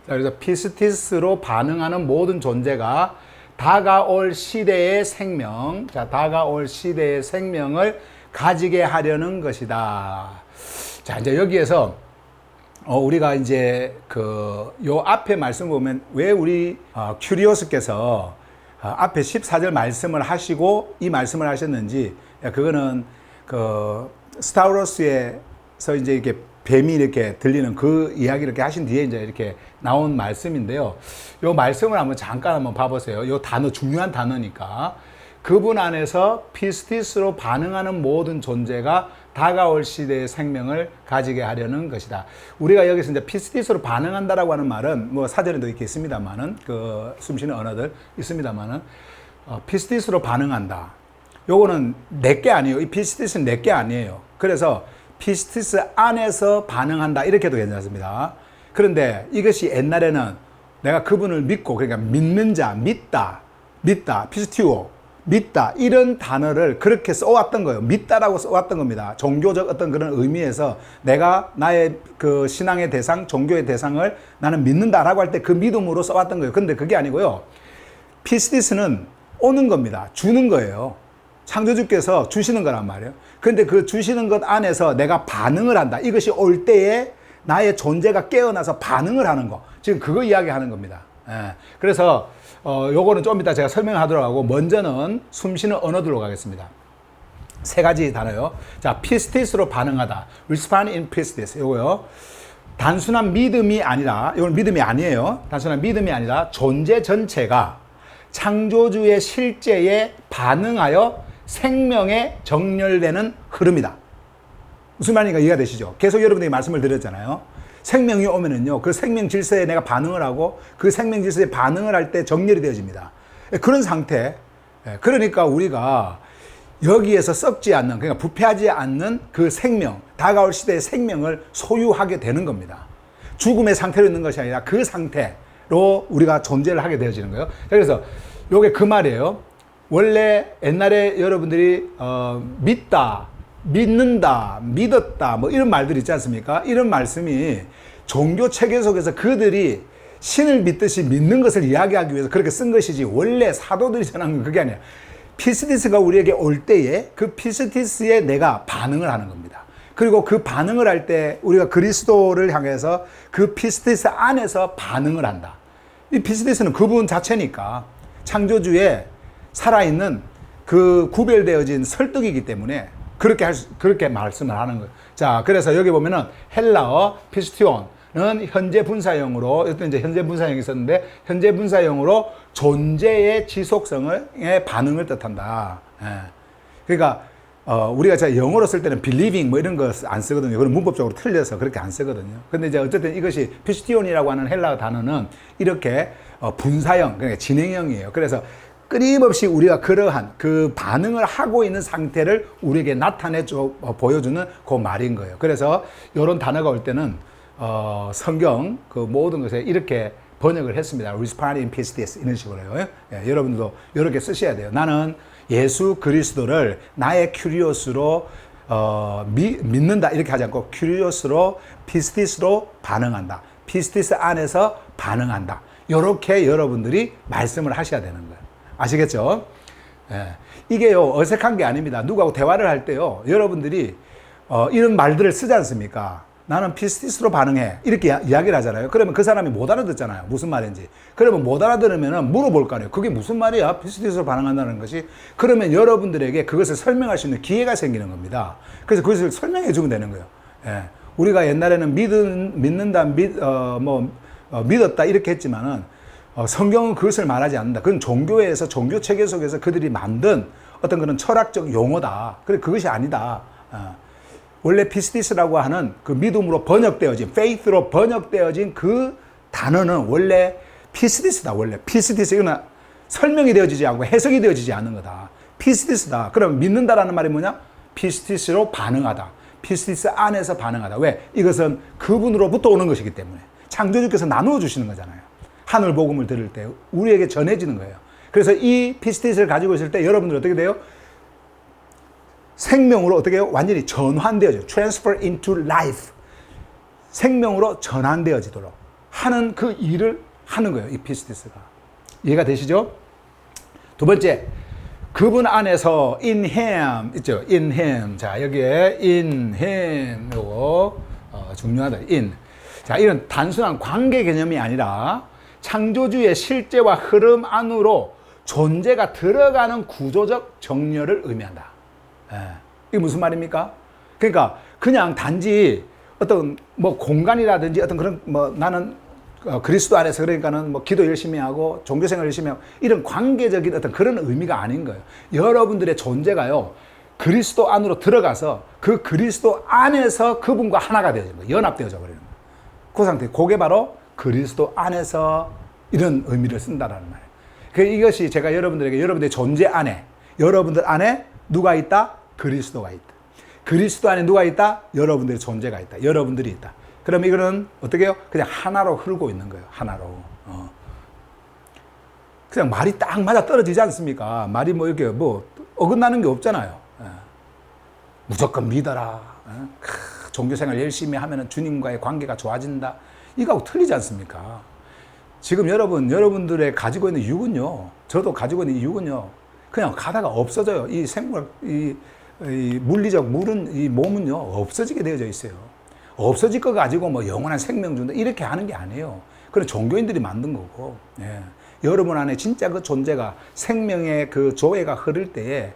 자, 그래서 피스티스로 반응하는 모든 존재가 다가올 시대의 생명, 자, 다가올 시대의 생명을 가지게 하려는 것이다. 자, 이제 여기에서 우리가 이제 요 앞에 말씀 보면 왜 우리 큐리오스께서 앞에 14절 말씀을 하시고 이 말씀을 하셨는지, 그거는 스타워스에서 이제 이렇게 뱀이 이렇게 들리는 그 이야기를 이렇게 하신 뒤에 이제 이렇게 나온 말씀인데요. 요 말씀을 잠깐 한번 봐보세요. 요 단어, 중요한 단어니까. 그분 안에서 피스티스로 반응하는 모든 존재가 다가올 시대의 생명을 가지게 하려는 것이다. 우리가 여기서 이제 피스티스로 반응한다라고 하는 말은 뭐 사전에도 이렇게 있습니다만은, 숨쉬는 언어들 있습니다만은, 피스티스로 반응한다. 요거는 내게 아니에요. 이 피스티스는 내게 아니에요. 그래서 피스티스 안에서 반응한다, 이렇게도 괜찮습니다. 그런데 이것이 옛날에는 내가 그분을 믿고, 그러니까 믿는 자, 믿다, 피스티오, 믿다, 이런 단어를 그렇게 써왔던 거예요. 믿다라고 써왔던 겁니다. 종교적 어떤 그런 의미에서 내가 나의 그 신앙의 대상, 종교의 대상을 나는 믿는다라고 할 때 그 믿음으로 써왔던 거예요. 근데 그게 아니고요. 피스티스는 오는 겁니다. 주는 거예요. 창조주께서 주시는 거란 말이에요. 근데 그 주시는 것 안에서 내가 반응을 한다. 이것이 올 때에 나의 존재가 깨어나서 반응을 하는 거. 지금 그거 이야기하는 겁니다. 예. 그래서 요거는 좀 이따 제가 설명하도록 하고, 먼저는 숨쉬는 언어들로 가겠습니다. 세 가지 단어요. 자, 피스티스로 반응하다. respond in pistis. 요거요. 단순한 믿음이 아니라, 이건 믿음이 아니에요. 단순한 믿음이 아니라 존재 전체가 창조주의 실제에 반응하여 생명에 정렬되는 흐름이다. 무슨 말인가 이해가 되시죠? 계속 여러분들이 말씀을 드렸잖아요. 생명이 오면은요, 그 생명 질서에 내가 반응을 하고 그 생명 질서에 반응을 할 때 정렬이 되어집니다. 그런 상태. 그러니까 우리가 여기에서 썩지 않는, 그러니까 부패하지 않는 그 생명, 다가올 시대의 생명을 소유하게 되는 겁니다. 죽음의 상태로 있는 것이 아니라 그 상태로 우리가 존재를 하게 되어지는 거예요. 그래서 요게 그 말이에요. 원래 옛날에 여러분들이 믿다, 믿는다, 믿었다, 뭐 이런 말들 있지 않습니까? 이런 말씀이 종교 체계 속에서 그들이 신을 믿듯이 믿는 것을 이야기하기 위해서 그렇게 쓴 것이지, 원래 사도들이 전한 건 그게 아니야. 피스티스가 우리에게 올 때에 그 피스티스에 내가 반응을 하는 겁니다. 그리고 그 반응을 할 때 우리가 그리스도를 향해서 그 피스티스 안에서 반응을 한다. 이 피스티스는 그분 자체니까 창조주의 살아있는 그 구별되어진 설득이기 때문에 그렇게 말씀을 하는 거예요. 자, 그래서 여기 보면은 헬라어 피스티온은 현재 분사형으로, 이것도 이제 현재 분사형이 있었는데, 현재 분사형으로 존재의 지속성의 반응을 뜻한다. 예. 그러니까, 우리가 제가 영어로 쓸 때는 believing 뭐 이런 거 안 쓰거든요. 그건 문법적으로 틀려서 그렇게 안 쓰거든요. 근데 이제 어쨌든 이것이 피스티온이라고 하는 헬라어 단어는 이렇게 분사형, 그러니까 진행형이에요. 그래서 끊임없이 우리가 그러한 그 반응을 하고 있는 상태를 우리에게 보여주는 그 말인 거예요. 그래서 이런 단어가 올 때는 성경 그 모든 것에 이렇게 번역을 했습니다. respond in pistis 이런 식으로요. 예, 여러분도 이렇게 쓰셔야 돼요. 나는 예수 그리스도를 나의 큐리오스로 믿는다 이렇게 하지 않고 curious로 피스티스로 반응한다. 피스티스 안에서 반응한다. 이렇게 여러분들이 말씀을 하셔야 되는 거예요. 아시겠죠? 예. 이게요 어색한 게 아닙니다. 누구하고 대화를 할 때요 여러분들이 이런 말들을 쓰지 않습니까? 나는 피스티스로 반응해 이렇게 이야기를 하잖아요. 그러면 그 사람이 못 알아듣잖아요. 무슨 말인지. 그러면 못 알아들으면 물어볼 거 아니에요. 그게 무슨 말이야? 피스티스로 반응한다는 것이. 그러면 여러분들에게 그것을 설명할 수 있는 기회가 생기는 겁니다. 그래서 그것을 설명해 주면 되는 거예요. 예. 우리가 옛날에는 믿는다, 믿었다 이렇게 했지만은 성경은 그것을 말하지 않는다. 그건 종교에서 종교 체계 속에서 그들이 만든 어떤 그런 철학적 용어다. 그래 그것이 아니다. 원래 피스티스라고 하는 그 믿음으로 번역되어진 faith로 번역되어진 그 단어는 원래 피스티스다. 원래 피스티스 이거는 설명이 되어지지 않고 해석이 되어지지 않는 거다. 피스티스다. 그럼 믿는다라는 말이 뭐냐? 피스티스로 반응하다. 피스티스 안에서 반응하다. 왜? 이것은 그분으로부터 오는 것이기 때문에. 창조주께서 나누어 주시는 거잖아요. 하늘 복음을 들을 때 우리에게 전해지는 거예요. 그래서 이 피스티스를 가지고 있을 때 여러분들 어떻게 돼요? 생명으로 어떻게 해요? 완전히 전환되어져요. transfer into life. 생명으로 전환되어지도록 하는 그 일을 하는 거예요. 이 피스티스가. 이해가 되시죠? 두 번째, 그분 안에서 in him 있죠? in him. 자, 여기에 in him 요거 중요하다. in. 자, 이런 단순한 관계 개념이 아니라 창조주의 실제와 흐름 안으로 존재가 들어가는 구조적 정렬을 의미한다. 예. 이게 무슨 말입니까? 그러니까 그냥 단지 어떤 뭐 공간이라든지 어떤 그런 뭐 나는 그리스도 안에서 그러니까는 뭐 기도 열심히 하고 종교생활 열심히 하고 이런 관계적인 어떤 그런 의미가 아닌 거예요. 여러분들의 존재가요 그리스도 안으로 들어가서 그 그리스도 안에서 그분과 하나가 되어진 거예요. 연합되어져 버리는 거예요. 그 상태. 그게 바로 그리스도 안에서 이런 의미를 쓴다라는 말이에요. 그러니까 이것이 제가 여러분들에게 여러분들의 존재 안에 여러분들 안에 누가 있다? 그리스도가 있다. 그리스도 안에 누가 있다? 여러분들의 존재가 있다. 여러분들이 있다. 그럼 이거는 어떻게 해요? 그냥 하나로 흐르고 있는 거예요. 하나로. 그냥 말이 딱 맞아 떨어지지 않습니까? 말이 뭐 이렇게 뭐 어긋나는 게 없잖아요. 무조건 믿어라. 종교생활 열심히 하면 주님과의 관계가 좋아진다. 이거하고 틀리지 않습니까? 지금 여러분들의 가지고 있는 육은요, 저도 가지고 있는 이 육은요, 그냥 가다가 없어져요. 이 생물, 이 물리적 물은, 이 몸은요, 없어지게 되어져 있어요. 없어질 거 가지고 뭐 영원한 생명 준다. 이렇게 하는 게 아니에요. 그건 종교인들이 만든 거고, 예. 여러분 안에 진짜 그 존재가 생명의 그 조회가 흐를 때에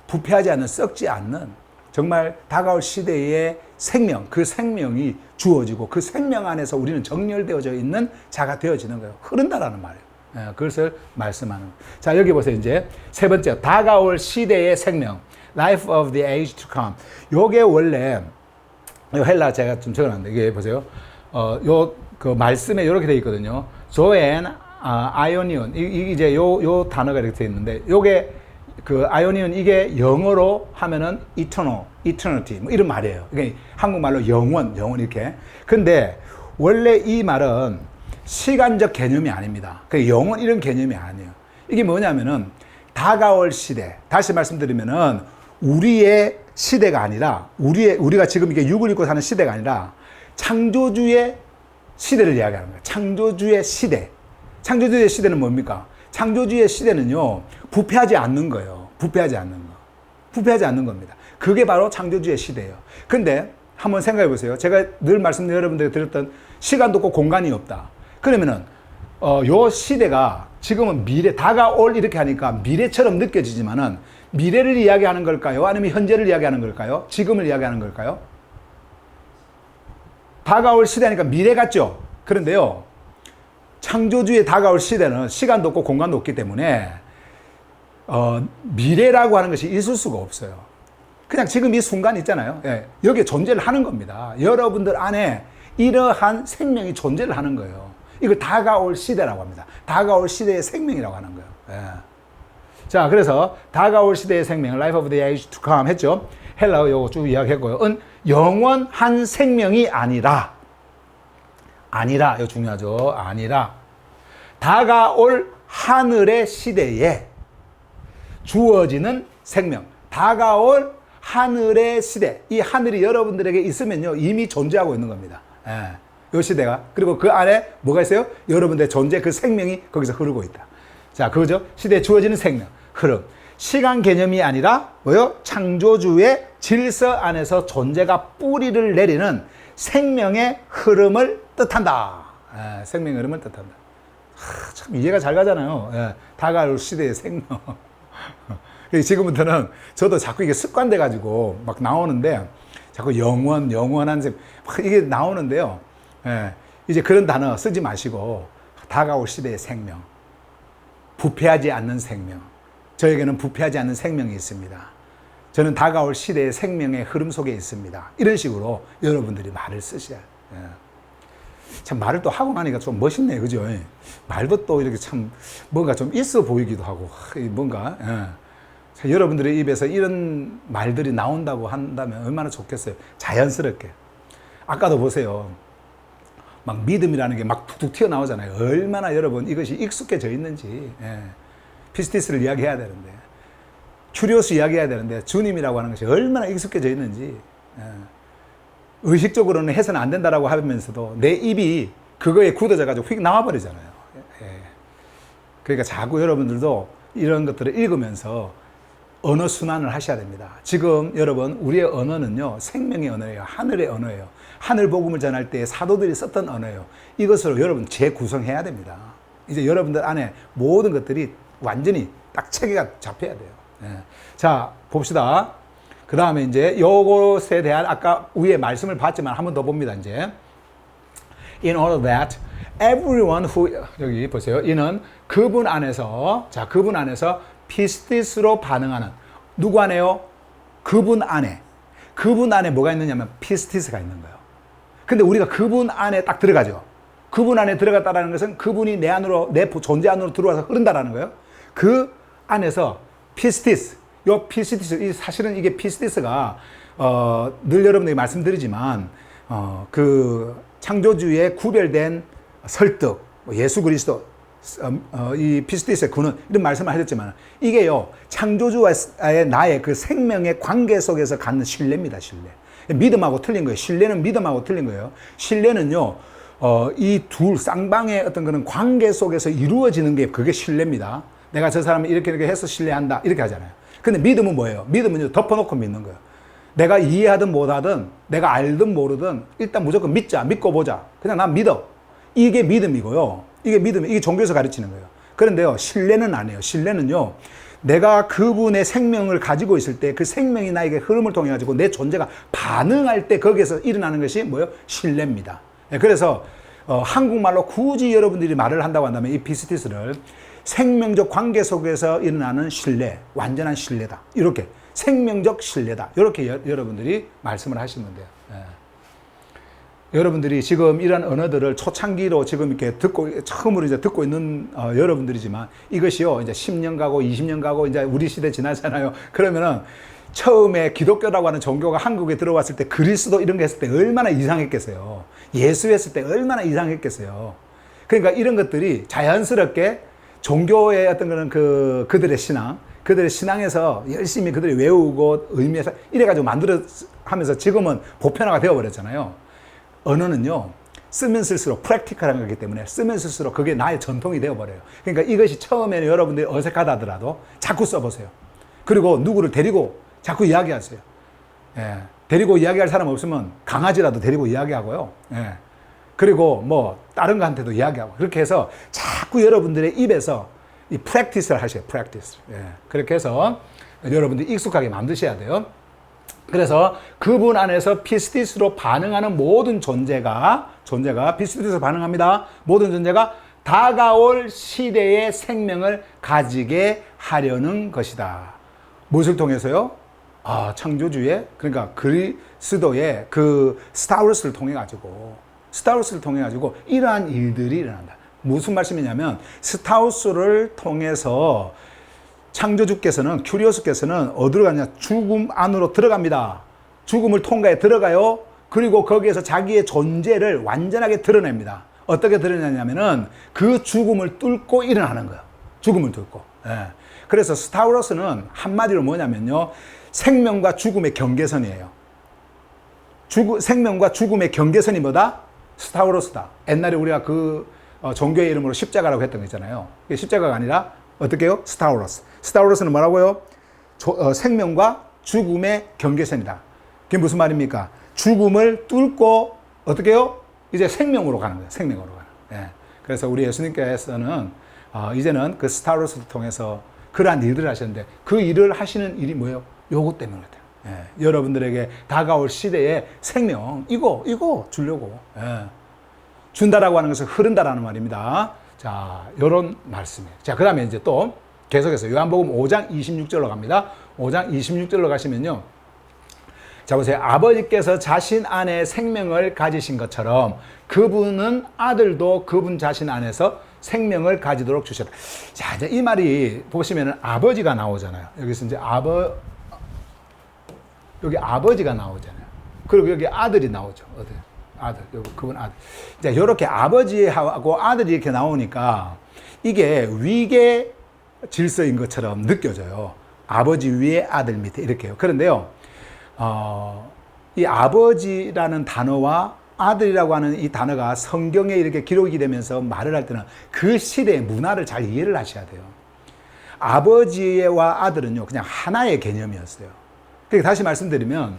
부패하지 않는, 썩지 않는 정말 다가올 시대의 생명, 그 생명이 주어지고 그 생명 안에서 우리는 정렬되어져 있는 자가 되어지는 거예요. 흐른다라는 말이에요. 예, 그것을 말씀하는. 자, 여기 보세요. 이제 세 번째, 다가올 시대의 생명, life of the age to come. 요게 원래 헬라 제가 좀 적어놨는데 이게 보세요. 요 그 말씀에 이렇게 돼 있거든요. 조엔 아이오니온 이제 요 단어가 이렇게 돼 있는데 요게 그 아이오니온 이게 영어로 하면은 eternity 뭐 이런 말이에요. 그러니까 한국말로 영원 이렇게. 근데 원래 이 말은 시간적 개념이 아닙니다. 그 영원 이런 개념이 아니에요. 이게 뭐냐면은 다가올 시대. 다시 말씀드리면은 우리의 시대가 아니라 우리가 지금 이게 육을 입고 사는 시대가 아니라 창조주의 시대를 이야기하는 거예요. 창조주의 시대. 창조주의 시대는 뭡니까? 창조주의 시대는요, 부패하지 않는 거예요. 부패하지 않는 겁니다. 그게 바로 창조주의 시대예요. 근데 한번 생각해 보세요. 제가 늘 말씀드린 여러분들이 들었던 시간도 없고 공간이 없다. 그러면은, 요 시대가 지금은 미래, 다가올 이렇게 하니까 미래처럼 느껴지지만은 미래를 이야기하는 걸까요? 아니면 현재를 이야기하는 걸까요? 지금을 이야기하는 걸까요? 다가올 시대니까 미래 같죠? 그런데요, 창조주의 다가올 시대는 시간도 없고 공간도 없기 때문에 미래라고 하는 것이 있을 수가 없어요. 그냥 지금 이 순간 있잖아요. 예, 여기에 존재를 하는 겁니다. 여러분들 안에 이러한 생명이 존재를 하는 거예요. 이걸 다가올 시대라고 합니다. 다가올 시대의 생명이라고 하는 거예요. 예. 자, 그래서 다가올 시대의 생명, Life of the Age to Come 했죠. 헬라어 요거 쭉 이야기했고요. 영원한 생명이 아니라, 이거 중요하죠. 아니라 다가올 하늘의 시대에 주어지는 생명, 다가올 하늘의 시대, 이 하늘이 여러분들에게 있으면요, 이미 존재하고 있는 겁니다. 이 시대가. 그리고 그 안에 뭐가 있어요? 여러분들의 존재, 그 생명이 거기서 흐르고 있다. 자, 그거죠? 시대에 주어지는 생명, 흐름. 시간 개념이 아니라 뭐요? 창조주의 질서 안에서 존재가 뿌리를 내리는 생명의 흐름을 뜻한다. 생명의 흐름을 뜻한다. 참 이해가 잘 가잖아요. 다가올 시대의 생명. 지금부터는 저도 자꾸 이게 습관돼 가지고 막 나오는데 자꾸 영원한 막 이게 나오는데요. 이제 그런 단어 쓰지 마시고 다가올 시대의 생명, 부패하지 않는 생명. 저에게는 부패하지 않는 생명이 있습니다. 저는 다가올 시대의 생명의 흐름 속에 있습니다. 이런 식으로 여러분들이 말을 쓰셔야 해요. 참 말을 또 하고 나니까 좀 멋있네요. 그죠? 말도 또 이렇게 참 뭔가 좀 있어 보이기도 하고 뭔가 여러분들의 입에서 이런 말들이 나온다고 한다면 얼마나 좋겠어요. 자연스럽게. 아까도 보세요. 막 믿음이라는 게 막 툭툭 튀어나오잖아요. 얼마나 여러분 이것이 익숙해져 있는지. 피스티스를 이야기해야 되는데, 큐리오스 이야기해야 되는데 주님이라고 하는 것이 얼마나 익숙해져 있는지. 의식적으로는 해서는 안 된다라고 하면서도 내 입이 그거에 굳어져 가지고 휙 나와버리잖아요. 그러니까 자꾸 여러분들도 이런 것들을 읽으면서 언어 순환을 하셔야 됩니다. 지금 여러분 우리의 언어는요, 생명의 언어예요. 하늘의 언어예요. 하늘 복음을 전할 때 사도들이 썼던 언어예요. 이것으로 여러분 재구성해야 됩니다. 이제 여러분들 안에 모든 것들이 완전히 딱 체계가 잡혀야 돼요. 자, 봅시다. 그 다음에 이제 요것에 대한 아까 위에 말씀을 봤지만 한 번 더 봅니다. 이제 in order that everyone who, 여기 보세요. 이는 그분 안에서, 자, 그분 안에서 피스티스로 반응하는, 누구 안에요? 그분 안에. 그분 안에 뭐가 있느냐면 피스티스가 있는 거예요. 근데 우리가 그분 안에 딱 들어가죠. 그분 안에 들어갔다라는 것은 그분이 내 안으로, 내 존재 안으로 들어와서 흐른다라는 거예요. 그 안에서 피스티스, 요 피스티스, 사실은 이게 피스티스가 늘 여러분에게 말씀드리지만 그 창조주의 구별된 설득, 예수 그리스도, 이 피스티스의 근원, 이런 말씀을 하셨지만 이게요, 창조주와의 나의 그 생명의 관계 속에서 갖는 신뢰입니다. 신뢰. 믿음하고 틀린 거예요. 신뢰는 믿음하고 틀린 거예요. 신뢰는요, 이 둘 쌍방의 어떤 그런 관계 속에서 이루어지는 게 그게 신뢰입니다. 내가 저 사람을 이렇게 해서 신뢰한다, 이렇게 하잖아요. 근데 믿음은 뭐예요? 믿음은 덮어놓고 믿는 거예요. 내가 이해하든 못하든, 내가 알든 모르든 일단 무조건 믿자, 믿고 보자. 그냥 난 믿어. 이게 믿음이고요. 이게 종교에서 가르치는 거예요. 그런데요, 신뢰는 아니에요. 신뢰는요, 내가 그분의 생명을 가지고 있을 때 그 생명이 나에게 흐름을 통해 가지고 내 존재가 반응할 때 거기에서 일어나는 것이 뭐예요? 신뢰입니다. 그래서 한국말로 굳이 여러분들이 말을 한다고 한다면 이 피스티스를 생명적 관계 속에서 일어나는 신뢰, 완전한 신뢰다. 이렇게 생명적 신뢰다. 이렇게 여러분들이 말씀을 하시면 돼요. 여러분들이 지금 이런 언어들을 초창기로 지금 이렇게 처음으로 이제 듣고 있는 여러분들이지만 이것이요, 이제 10년 가고 20년 가고 이제 우리 시대 지나잖아요. 그러면은 처음에 기독교라고 하는 종교가 한국에 들어왔을 때 그리스도 이런 거 했을 때 얼마나 이상했겠어요. 예수 했을 때 얼마나 이상했겠어요. 그러니까 이런 것들이 자연스럽게 종교의 어떤 거는 그들의 신앙에서 열심히 그들이 외우고 의미해서 이래가지고 하면서 지금은 보편화가 되어버렸잖아요. 언어는요, 쓰면 쓸수록 프랙티컬한 거기 때문에 쓰면 쓸수록 그게 나의 전통이 되어버려요. 그러니까 이것이 처음에는 여러분들이 어색하다 하더라도 자꾸 써보세요. 그리고 누구를 데리고 자꾸 이야기하세요. 데리고 이야기할 사람 없으면 강아지라도 데리고 이야기하고요. 그리고 뭐 다른 거한테도 이야기하고, 그렇게 해서 자꾸 여러분들의 입에서 이 프랙티스를 하셔요. 프랙티스. 그렇게 해서 여러분들이 익숙하게 만드셔야 돼요. 그래서 그분 안에서 피스티스로 반응하는 모든 존재가 피스티스로 반응합니다. 모든 존재가 다가올 시대의 생명을 가지게 하려는 것이다. 무엇을 통해서요? 창조주의, 그러니까 그리스도의 그 스타우루스를 통해 가지고 이러한 일들이 일어난다. 무슨 말씀이냐면 스타우스를 통해서 창조주께서는, 큐리오스께서는 어디로 가냐? 죽음 안으로 들어갑니다. 죽음을 통과해 들어가요. 그리고 거기에서 자기의 존재를 완전하게 드러냅니다. 어떻게 드러내냐면은 그 죽음을 뚫고 일어나는 거예요. 죽음을 뚫고. 그래서 스타우로스는 한마디로 뭐냐면요. 생명과 죽음의 경계선이에요. 생명과 죽음의 경계선이 뭐다? 스타우로스다. 옛날에 우리가 종교의 이름으로 십자가라고 했던 거 있잖아요. 이게 십자가가 아니라 어떻게요? 스타우로스. 스타우로스는 뭐라고요? 생명과 죽음의 경계선이다. 그게 무슨 말입니까? 죽음을 뚫고 어떻게 해요? 이제 생명으로 가는 거예요. 생명으로 가는 거예요. 예. 그래서 우리 예수님께서는 이제는 그 스타우로스를 통해서 그러한 일들을 하셨는데 그 일을 하시는 일이 뭐예요? 요것 때문에 같아요. 예. 여러분들에게 다가올 시대의 생명 이거 주려고 준다라고 하는 것은 흐른다라는 말입니다. 자, 요런 말씀이에요. 자, 그 다음에 이제 또 계속해서 요한복음 5장 26절로 갑니다. 5장 26절로 가시면요. 자, 보세요. 아버지께서 자신 안에 생명을 가지신 것처럼 그분은 아들도 그분 자신 안에서 생명을 가지도록 주셨다. 자, 이제 이 말이 보시면은 아버지가 나오잖아요. 여기서 이제 여기 아버지가 나오잖아요. 그리고 여기 아들이 나오죠. 아들. 여기 그분 아들. 자, 요렇게 아버지하고 아들이 이렇게 나오니까 이게 위계 질서인 것처럼 느껴져요. 아버지 위에 아들 밑에 이렇게요. 그런데요. 이 아버지라는 단어와 아들이라고 하는 이 단어가 성경에 이렇게 기록이 되면서 말을 할 때는 그 시대의 문화를 잘 이해를 하셔야 돼요. 아버지와 아들은요, 그냥 하나의 개념이었어요. 그러니까 다시 말씀드리면,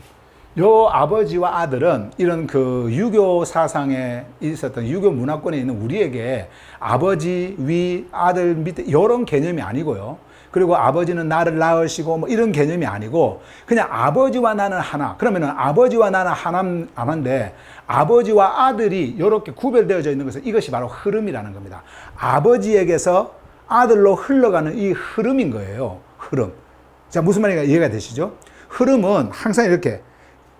요 아버지와 아들은 이런 그 유교 사상에 있었던 유교 문화권에 있는 우리에게 아버지 위, 아들 밑에 이런 개념이 아니고요. 그리고 아버지는 나를 낳으시고 뭐 이런 개념이 아니고 그냥 아버지와 나는 하나. 그러면은 아버지와 나는 하나인데 아버지와 아들이 이렇게 구별되어져 있는 것은 이것이 바로 흐름이라는 겁니다. 아버지에게서 아들로 흘러가는 이 흐름인 거예요. 흐름. 자, 무슨 말인가 이해가 되시죠? 흐름은 항상 이렇게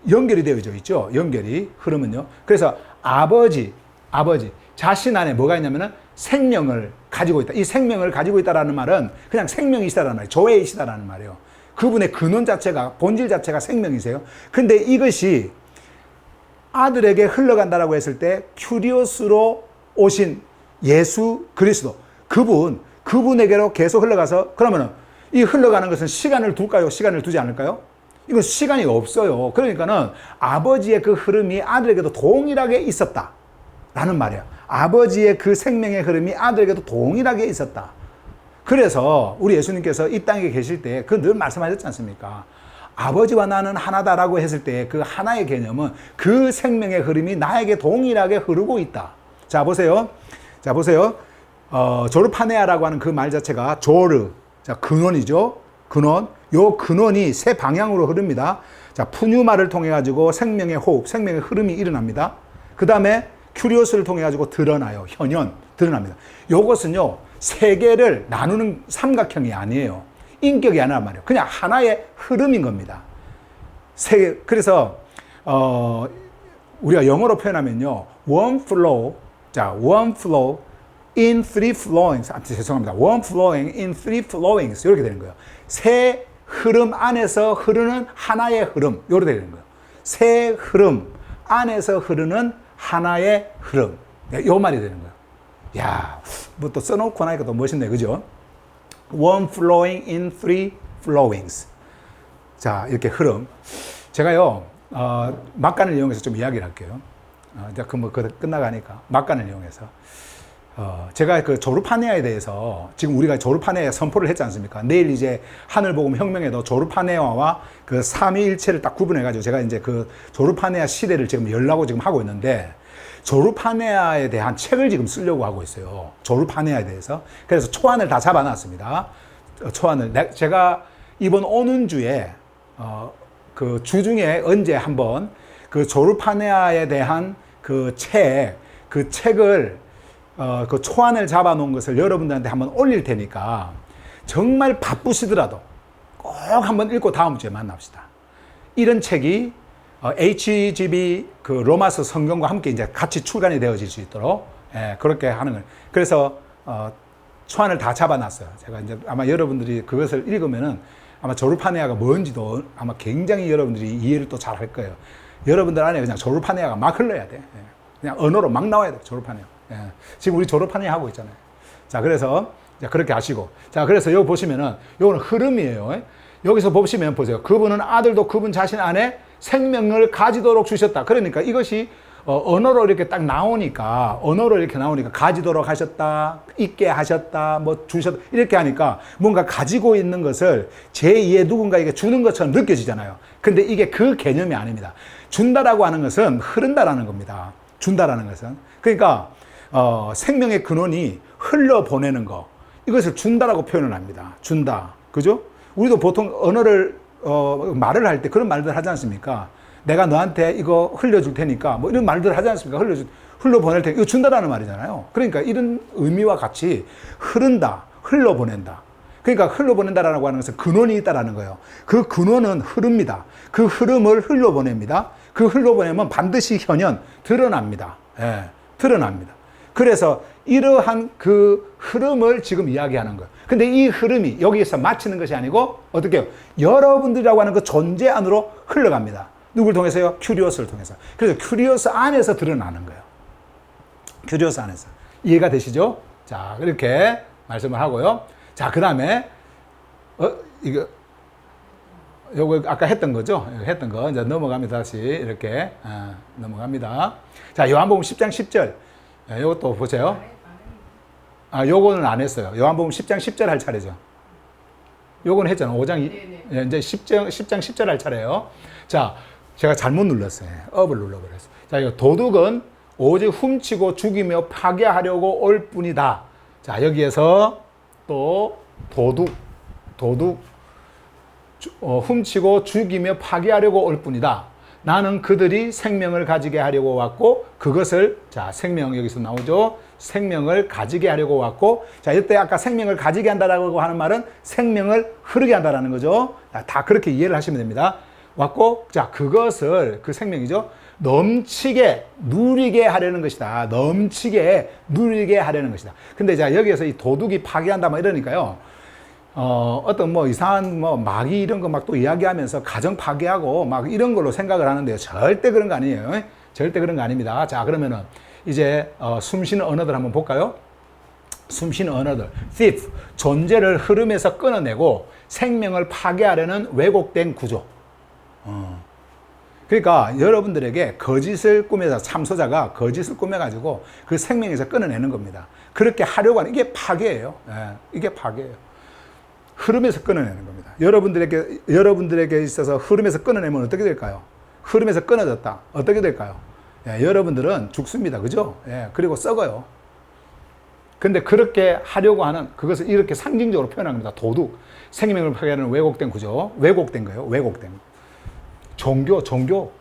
연결이 되어져 있죠. 연결이, 흐름은요. 그래서 아버지 자신 안에 뭐가 있냐면은 생명을 가지고 있다. 이 생명을 가지고 있다라는 말은 그냥 생명이시다라는 말이에요. 조회이시다라는 말이에요. 그분의 근원 자체가, 본질 자체가 생명이세요. 근데 이것이 아들에게 흘러간다라고 했을 때 큐리오스로 오신 예수 그리스도, 그분에게로 계속 흘러가서 그러면은 이 흘러가는 것은 시간을 둘까요? 시간을 두지 않을까요? 이건 시간이 없어요. 그러니까는 아버지의 그 흐름이 아들에게도 동일하게 있었다. 라는 말이에요. 아버지의 그 생명의 흐름이 아들에게도 동일하게 있었다. 그래서 우리 예수님께서 이 땅에 계실 때 그 늘 말씀하셨지 않습니까? 아버지와 나는 하나다라고 했을 때 그 하나의 개념은 그 생명의 흐름이 나에게 동일하게 흐르고 있다. 자, 보세요. 조르파네아라고 하는 그 말 자체가 조르. 자, 근원이죠. 근원. 요 근원이 세 방향으로 흐릅니다. 자, 푸뉴마를 통해 가지고 생명의 호흡, 생명의 흐름이 일어납니다. 그 다음에 큐리오스를 통해 가지고 드러나요. 드러납니다. 요것은요, 세계를 나누는 삼각형이 아니에요. 인격이 아니란 말이에요. 그냥 하나의 흐름인 겁니다. 그래서 우리가 영어로 표현하면요, one flow in three flowings. 죄송합니다. one flowing in three flowings. 이렇게 되는 거예요. 세 흐름 안에서 흐르는 하나의 흐름. 이렇게 되는 거예요. 세 흐름 안에서 흐르는 하나의 흐름. 요 말이 되는 거예요. 야, 뭐 또 써놓고 나니까 또 멋있네. 그죠? One flowing in three flowings. 자, 이렇게 흐름. 제가요, 막간을 이용해서 좀 이야기를 할게요. 이제 끝나가니까. 막간을 이용해서. 제가 그 조르파네아에 대해서 지금 우리가 조르파네아 선포를 했지 않습니까? 내일 이제 하늘복음 혁명에도 조르파네아와 그 삼위일체를 딱 구분해가지고 제가 이제 그 조르파네아 시대를 지금 열라고 지금 하고 있는데 조르파네아에 대한 책을 지금 쓰려고 하고 있어요. 조르파네아에 대해서. 그래서 초안을 다 잡아놨습니다. 초안을. 제가 이번 오는 주에 그 주중에 언제 한번 그 조르파네아에 대한 그 책을 그 초안을 잡아놓은 것을 여러분들한테 한번 올릴 테니까 정말 바쁘시더라도 꼭 한번 읽고 다음 주에 만납시다. 이런 책이 HGB 그 로마서 성경과 함께 이제 같이 출간이 되어질 수 있도록 그렇게 하는 거예요. 그래서 초안을 다 잡아놨어요. 제가 이제 아마 여러분들이 그것을 읽으면은 아마 조르파네아가 뭔지도 아마 굉장히 여러분들이 이해를 또 잘 할 거예요. 여러분들 안에 그냥 조르파네아가 막 흘러야 돼. 그냥 언어로 막 나와야 돼. 조르파네아. 지금 우리 조르파네아 하고 있잖아요. 자, 그래서 자, 그렇게 하시고. 자, 그래서 여기 보시면은, 요거는 흐름이에요. 여기서 보시면 보세요. 그분은 아들도 그분 자신 안에 생명을 가지도록 주셨다. 그러니까 이것이 언어로 이렇게 딱 나오니까, 언어로 이렇게 나오니까 가지도록 하셨다, 있게 하셨다, 뭐 주셨다, 이렇게 하니까 뭔가 가지고 있는 것을 제2의 누군가에게 주는 것처럼 느껴지잖아요. 근데 이게 그 개념이 아닙니다. 준다라고 하는 것은 흐른다라는 겁니다. 준다라는 것은. 그러니까, 생명의 근원이 흘러보내는 거. 이것을 준다라고 표현을 합니다. 준다. 그죠? 우리도 보통 언어를, 말을 할 때 그런 말들 하지 않습니까? 내가 너한테 이거 흘려줄 테니까, 뭐 이런 말들 하지 않습니까? 흘러보낼 테니까. 이거 준다라는 말이잖아요. 그러니까 이런 의미와 같이 흐른다, 흘러보낸다. 그러니까 흘러보낸다라고 하는 것은 근원이 있다라는 거예요. 그 근원은 흐릅니다. 그 흐름을 흘러보냅니다. 그 흘러보내면 반드시 현현, 드러납니다. 예, 드러납니다. 그래서 이러한 그 흐름을 지금 이야기하는 거예요. 근데 이 흐름이 여기에서 마치는 것이 아니고 어떻게 해요? 여러분들이라고 하는 그 존재 안으로 흘러갑니다. 누굴 통해서요? 큐리오스를 통해서. 그래서 큐리오스 안에서 드러나는 거예요. 큐리오스 안에서. 이해가 되시죠? 자, 이렇게 말씀을 하고요. 자, 그 다음에 요거 아까 했던 거죠? 했던 거 이제 넘어갑니다. 다시 이렇게 넘어갑니다. 자, 요한복음 10장 10절. 요것도 보세요. 요거는 안 했어요. 요한복음 10장 10절 할 차례죠. 요거는 했잖아요. 5장 이제 10장 10절 할 차례예요. 자, 제가 잘못 눌렀어요. 업을 눌러버렸어요. 자, 이거 도둑은 오직 훔치고 죽이며 파괴하려고 올 뿐이다. 자, 여기에서 또 도둑 훔치고 죽이며 파괴하려고 올 뿐이다. 나는 그들이 생명을 가지게 하려고 왔고 그것을, 자, 생명 여기서 나오죠. 생명을 가지게 하려고 왔고, 자, 이때 아까 생명을 가지게 한다라고 하는 말은 생명을 흐르게 한다라는 거죠. 다 그렇게 이해를 하시면 됩니다. 왔고, 자, 그것을, 그 생명이죠. 넘치게 누리게 하려는 것이다. 넘치게 누리게 하려는 것이다. 근데 자, 여기에서 이 도둑이 파괴한다 막 이러니까요. 어떤 뭐 이상한 뭐 마귀 이런 거 막 또 이야기하면서 가정 파괴하고 막 이런 걸로 생각을 하는데요. 절대 그런 거 아니에요. 절대 그런 거 아닙니다. 자, 그러면은 이제 숨쉬는 언어들 한번 볼까요? 숨쉬는 언어들. thief, 존재를 흐름에서 끊어내고 생명을 파괴하려는 왜곡된 구조. 그러니까 여러분들에게 거짓을 꾸며서, 참소자가 거짓을 꾸며가지고 그 생명에서 끊어내는 겁니다. 그렇게 하려고 하는, 이게 파괴예요. 이게 파괴예요. 흐름에서 끊어내는 겁니다. 여러분들에게 있어서 흐름에서 끊어내면 어떻게 될까요? 흐름에서 끊어졌다. 어떻게 될까요? 여러분들은 죽습니다. 그죠? 그리고 썩어요. 근데 그렇게 하려고 하는, 그것을 이렇게 상징적으로 표현합니다. 도둑. 생명을 파괴하는 왜곡된 구조. 왜곡된 거예요. 왜곡된. 종교.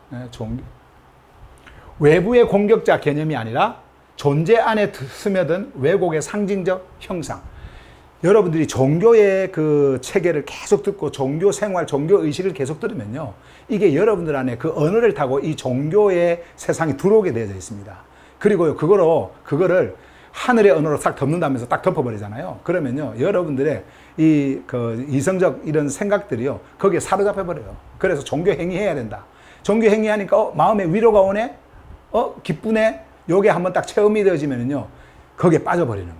외부의 공격자 개념이 아니라 존재 안에 스며든 왜곡의 상징적 형상. 여러분들이 종교의 그 체계를 계속 듣고 종교 생활, 종교 의식을 계속 들으면요. 이게 여러분들 안에 그 언어를 타고 이 종교의 세상이 들어오게 되어져 있습니다. 그리고요, 그거를 하늘의 언어로 싹 덮는다면서 딱 덮어버리잖아요. 그러면요, 여러분들의 이 그 이성적 이런 생각들이요, 거기에 사로잡혀버려요. 그래서 종교 행위해야 된다. 종교 행위하니까, 마음에 위로가 오네? 기쁘네? 요게 한번 딱 체험이 되어지면요, 거기에 빠져버리는 거예요.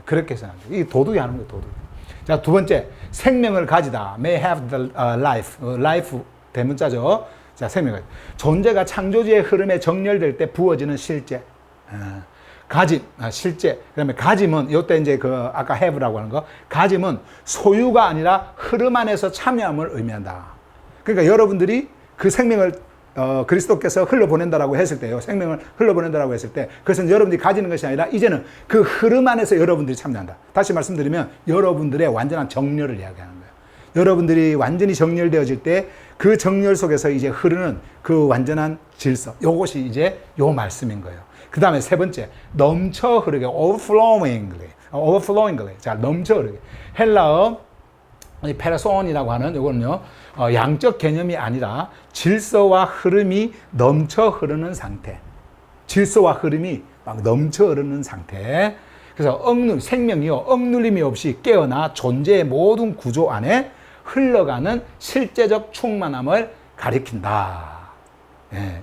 그렇게 생각합니다. 이 도둑이 하는 거예요, 도둑. 자, 두 번째, 생명을 가지다. May have the life. life 대문자죠. 자, 생명을. 존재가 창조주의 흐름에 정렬될 때 부어지는 실제. 가짐, 실제. 그 다음에 가짐은, 요때 이제 그, 아까 have라고 하는 거. 가짐은 소유가 아니라 흐름 안에서 참여함을 의미한다. 그러니까 여러분들이 그 생명을 그리스도께서 흘러보낸다라고 했을 때요. 생명을 흘러보낸다라고 했을 때 그것은 여러분들이 가지는 것이 아니라 이제는 그 흐름 안에서 여러분들이 참여한다. 다시 말씀드리면 여러분들의 완전한 정렬을 이야기하는 거예요. 여러분들이 완전히 정렬되어질 때 그 정렬 속에서 이제 흐르는 그 완전한 질서. 요것이 이제 요 말씀인 거예요. 그 다음에 세 번째, 넘쳐 흐르게, overflowingly. 자, 넘쳐 흐르게. 헬라어 페르손이라고 하는 요거는요, 양적 개념이 아니라 질서와 흐름이 넘쳐 흐르는 상태. 질서와 흐름이 막 넘쳐 흐르는 상태. 그래서 생명이요, 억눌림이 없이 깨어나 존재의 모든 구조 안에 흘러가는 실제적 충만함을 가리킨다.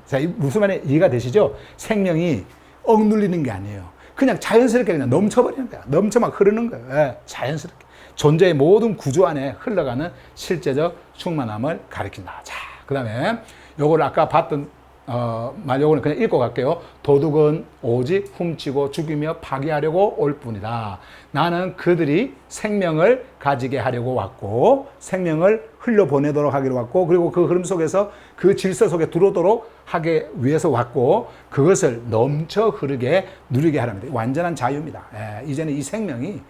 자, 무슨 말인지 이해가 되시죠? 생명이 억눌리는 게 아니에요. 그냥 자연스럽게 그냥 넘쳐버리는 거야. 넘쳐 막 흐르는 거예요. 예, 자연스럽게. 존재의 모든 구조 안에 흘러가는 실제적 충만함을 가리킨다. 자, 그 다음에 요걸 아까 봤던 요거는 그냥 읽고 갈게요. 도둑은 오직 훔치고 죽이며 파괴하려고 올 뿐이다. 나는 그들이 생명을 가지게 하려고 왔고, 생명을 흘려보내도록 하기로 왔고, 그리고 그 흐름 속에서 그 질서 속에 들어오도록 하기 위해서 왔고, 그것을 넘쳐 흐르게 누리게 하랍니다. 완전한 자유입니다. 예, 이제는 이 생명이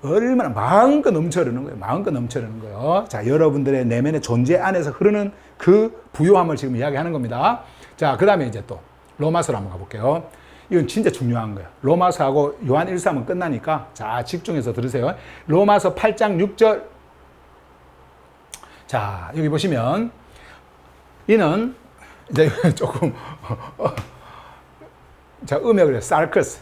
얼마나 마음껏 넘쳐 흐르는 거예요. 마음껏 넘쳐 흐르는 거예요. 자, 여러분들의 내면의 존재 안에서 흐르는 그 부요함을 지금 이야기하는 겁니다. 자, 그 다음에 이제 또 로마서로 한번 가볼게요. 이건 진짜 중요한 거예요. 로마서하고 요한 1서는 끝나니까 자, 집중해서 들으세요. 로마서 8장 6절. 자, 여기 보시면 이는 이제 조금 자, 음역을 해요. 사르크스.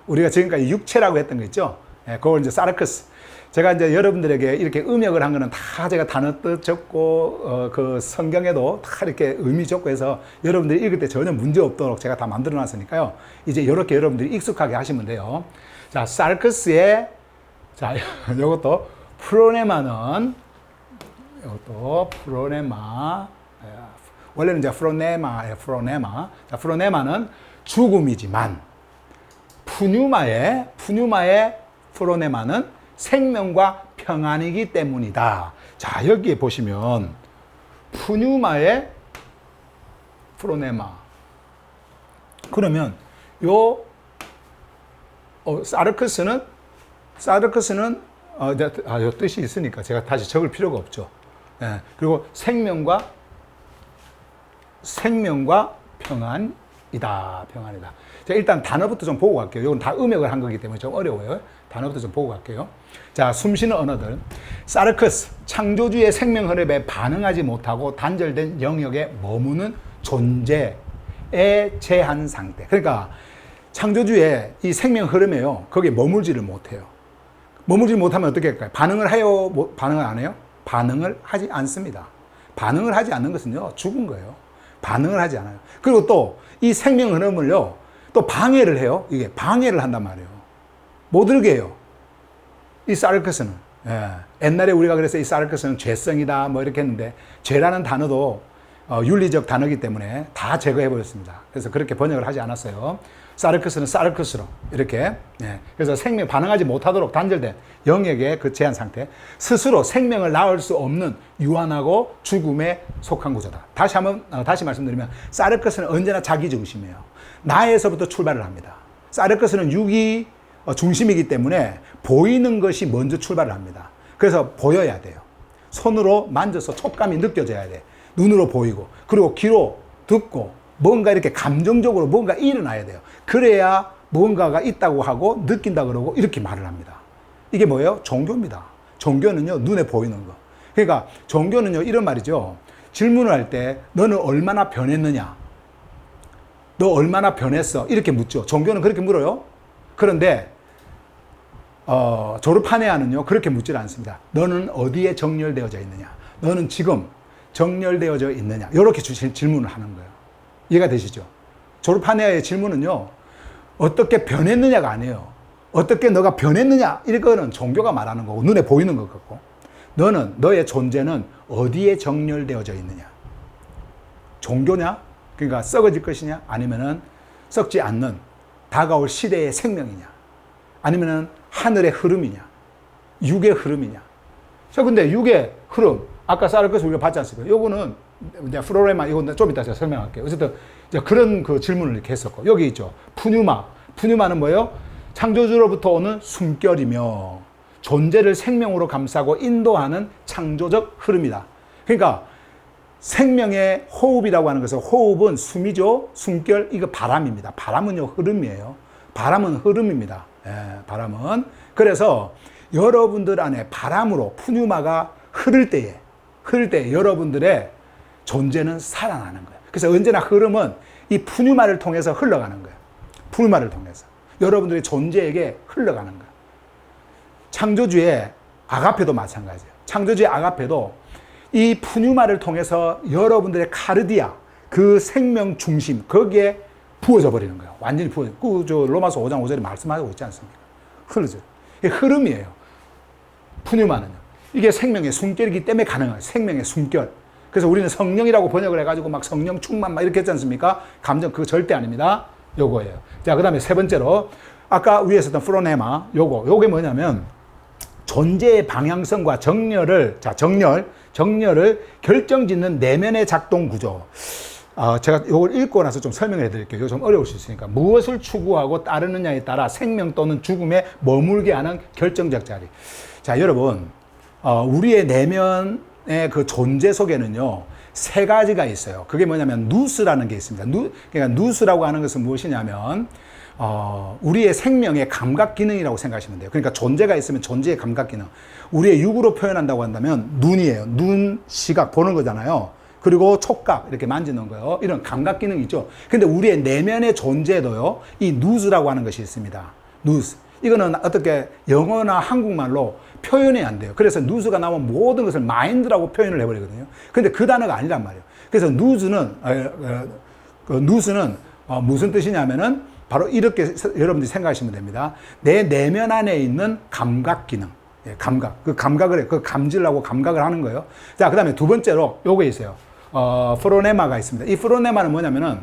우리가 지금까지 육체라고 했던 거 있죠? 예, 그걸 이제 사르크스. 제가 이제 여러분들에게 이렇게 음역을 한 거는 다 제가 단어 뜻 적고, 그 성경에도 다 이렇게 의미 적고 해서 여러분들이 읽을 때 전혀 문제 없도록 제가 다 만들어 놨으니까요. 이제 이렇게 여러분들이 익숙하게 하시면 돼요. 자, 사르크스의, 자, 요것도 프로네마는, 요것도 프로네마, 원래는 이제 프로네마. 자, 프로네마는 죽음이지만, 푸뉴마의 프로네마는 생명과 평안이기 때문이다. 자, 여기에 보시면 푸뉴마의 프로네마. 그러면 요 사르크스는 요 뜻이 있으니까 제가 다시 적을 필요가 없죠. 예, 그리고 생명과 평안이다. 자, 일단 단어부터 좀 보고 갈게요. 이건 다 음역을 한 거기 때문에 좀 어려워요. 단어부터 좀 보고 갈게요. 자, 숨쉬는 언어들. 사르크스, 창조주의 생명 흐름에 반응하지 못하고 단절된 영역에 머무는 존재의 제한 상태. 그러니까 창조주의 이 생명 흐름에요. 거기에 머물지를 못해요. 머물지 못하면 어떻게 할까요? 반응을 해요? 반응을 안 해요? 반응을 하지 않습니다. 반응을 하지 않는 것은요, 죽은 거예요. 반응을 하지 않아요. 그리고 또 이 생명 흐름을요, 또 방해를 해요. 이게 방해를 한단 말이에요. 못 들게 해요. 이 사르크스는. 예. 옛날에 우리가 그래서 이 사르크스는 죄성이다 뭐 이렇게 했는데, 죄라는 단어도 윤리적 단어이기 때문에 다 제거해버렸습니다. 그래서 그렇게 번역을 하지 않았어요. 사르크스는 사르크스로 이렇게. 예. 그래서 생명 반응하지 못하도록 단절된 영역의 그 제한 상태. 스스로 생명을 낳을 수 없는 유한하고 죽음에 속한 구조다. 다시 말씀드리면 사르크스는 언제나 자기 중심이에요. 나에서부터 출발을 합니다. 사르크스는 육이 중심이기 때문에 보이는 것이 먼저 출발을 합니다. 그래서 보여야 돼요. 손으로 만져서 촉감이 느껴져야 돼. 눈으로 보이고, 그리고 귀로 듣고, 뭔가 이렇게 감정적으로 뭔가 일어나야 돼요. 그래야 뭔가가 있다고 하고 느낀다 그러고 이렇게 말을 합니다. 이게 뭐예요? 종교입니다. 종교는요, 눈에 보이는 거. 그러니까 종교는요, 이런 말이죠. 질문을 할 때 너는 얼마나 변했느냐? 너 얼마나 변했어? 이렇게 묻죠. 종교는 그렇게 물어요. 그런데 조르파네아는요, 그렇게 묻질 않습니다. 너는 어디에 정렬되어져 있느냐? 너는 지금 정렬되어져 있느냐? 이렇게 질문을 하는 거예요. 이해가 되시죠? 조르파네아의 질문은요, 어떻게 변했느냐가 아니에요. 어떻게 너가 변했느냐? 이거는 종교가 말하는 거고, 눈에 보이는 것 같고, 너의 존재는 어디에 정렬되어져 있느냐? 종교냐? 그러니까 썩어질 것이냐? 아니면은 썩지 않는 다가올 시대의 생명이냐? 아니면은 하늘의 흐름이냐? 육의 흐름이냐? 자, 근데 육의 흐름, 아까 사르크스 우리가 봤지 않습니까? 요거는 이제 프로레마, 이건 좀 이따 제가 설명할게요. 어쨌든 이제 그런 그 질문을 이렇게 했었고, 여기 있죠. 푸뉴마는 뭐예요? 창조주로부터 오는 숨결이며 존재를 생명으로 감싸고 인도하는 창조적 흐름이다. 그러니까 생명의 호흡이라고 하는 것은, 호흡은 숨이죠. 숨결, 이거 바람입니다. 바람은요, 흐름이에요. 바람은 흐름입니다. 예, 바람은. 그래서 여러분들 안에 바람으로 푸뉴마가 흐를 때에 여러분들의 존재는 살아나는 거예요. 그래서 언제나 흐름은 이 푸뉴마를 통해서 흘러가는 거예요. 푸뉴마를 통해서. 여러분들의 존재에게 흘러가는 거예요. 창조주의 아가페도 마찬가지예요. 창조주의 아가페도 이 푸뉴마를 통해서 여러분들의 카르디아, 그 생명 중심, 거기에 부어져 버리는 거예요. 완전히 부어져. 저 로마서 5장 5절에 말씀하고 있지 않습니까? 흐르죠. 이게 흐름이에요. 푸뉴마는요. 이게 생명의 숨결이기 때문에 가능해요. 생명의 숨결. 그래서 우리는 성령이라고 번역을 해가지고 막 성령 충만 막 이렇게 했지 않습니까? 감정 그거 절대 아닙니다. 요거예요. 자, 그 다음에 세 번째로 아까 위에 있었던 프로네마 요게 뭐냐면 존재의 방향성과 정렬을 결정짓는 내면의 작동 구조. 제가 이걸 읽고 나서 좀 설명을 해드릴게요. 이거 좀 어려울 수 있으니까. 무엇을 추구하고 따르느냐에 따라 생명 또는 죽음에 머물게 하는 결정적 자리. 자, 여러분, 우리의 내면의 그 존재 속에는요, 세 가지가 있어요. 그게 뭐냐면, 누스라는 게 있습니다. 그러니까 누스라고 하는 것은 무엇이냐면, 우리의 생명의 감각 기능이라고 생각하시면 돼요. 그러니까 존재가 있으면 존재의 감각 기능. 우리의 육으로 표현한다고 한다면, 눈이에요. 눈, 시각, 보는 거잖아요. 그리고 촉각, 이렇게 만지는 거요. 이런 감각 기능이 있죠. 근데 우리의 내면의 존재도요, 이 누스라고 하는 것이 있습니다. 누스. 이거는 어떻게 영어나 한국말로 표현이 안 돼요. 그래서 누스가 나오면 모든 것을 마인드라고 표현을 해버리거든요. 근데 그 단어가 아니란 말이에요. 그래서 누스는 무슨 뜻이냐면은 바로 이렇게 여러분들이 생각하시면 됩니다. 내 내면 안에 있는 감각 기능. 감각. 그 감각을, 그 감지를 하고 감각을 하는 거예요. 자, 그 다음에 두 번째로 요게 있어요. 프로네마가 있습니다. 이 프로네마는 뭐냐면은,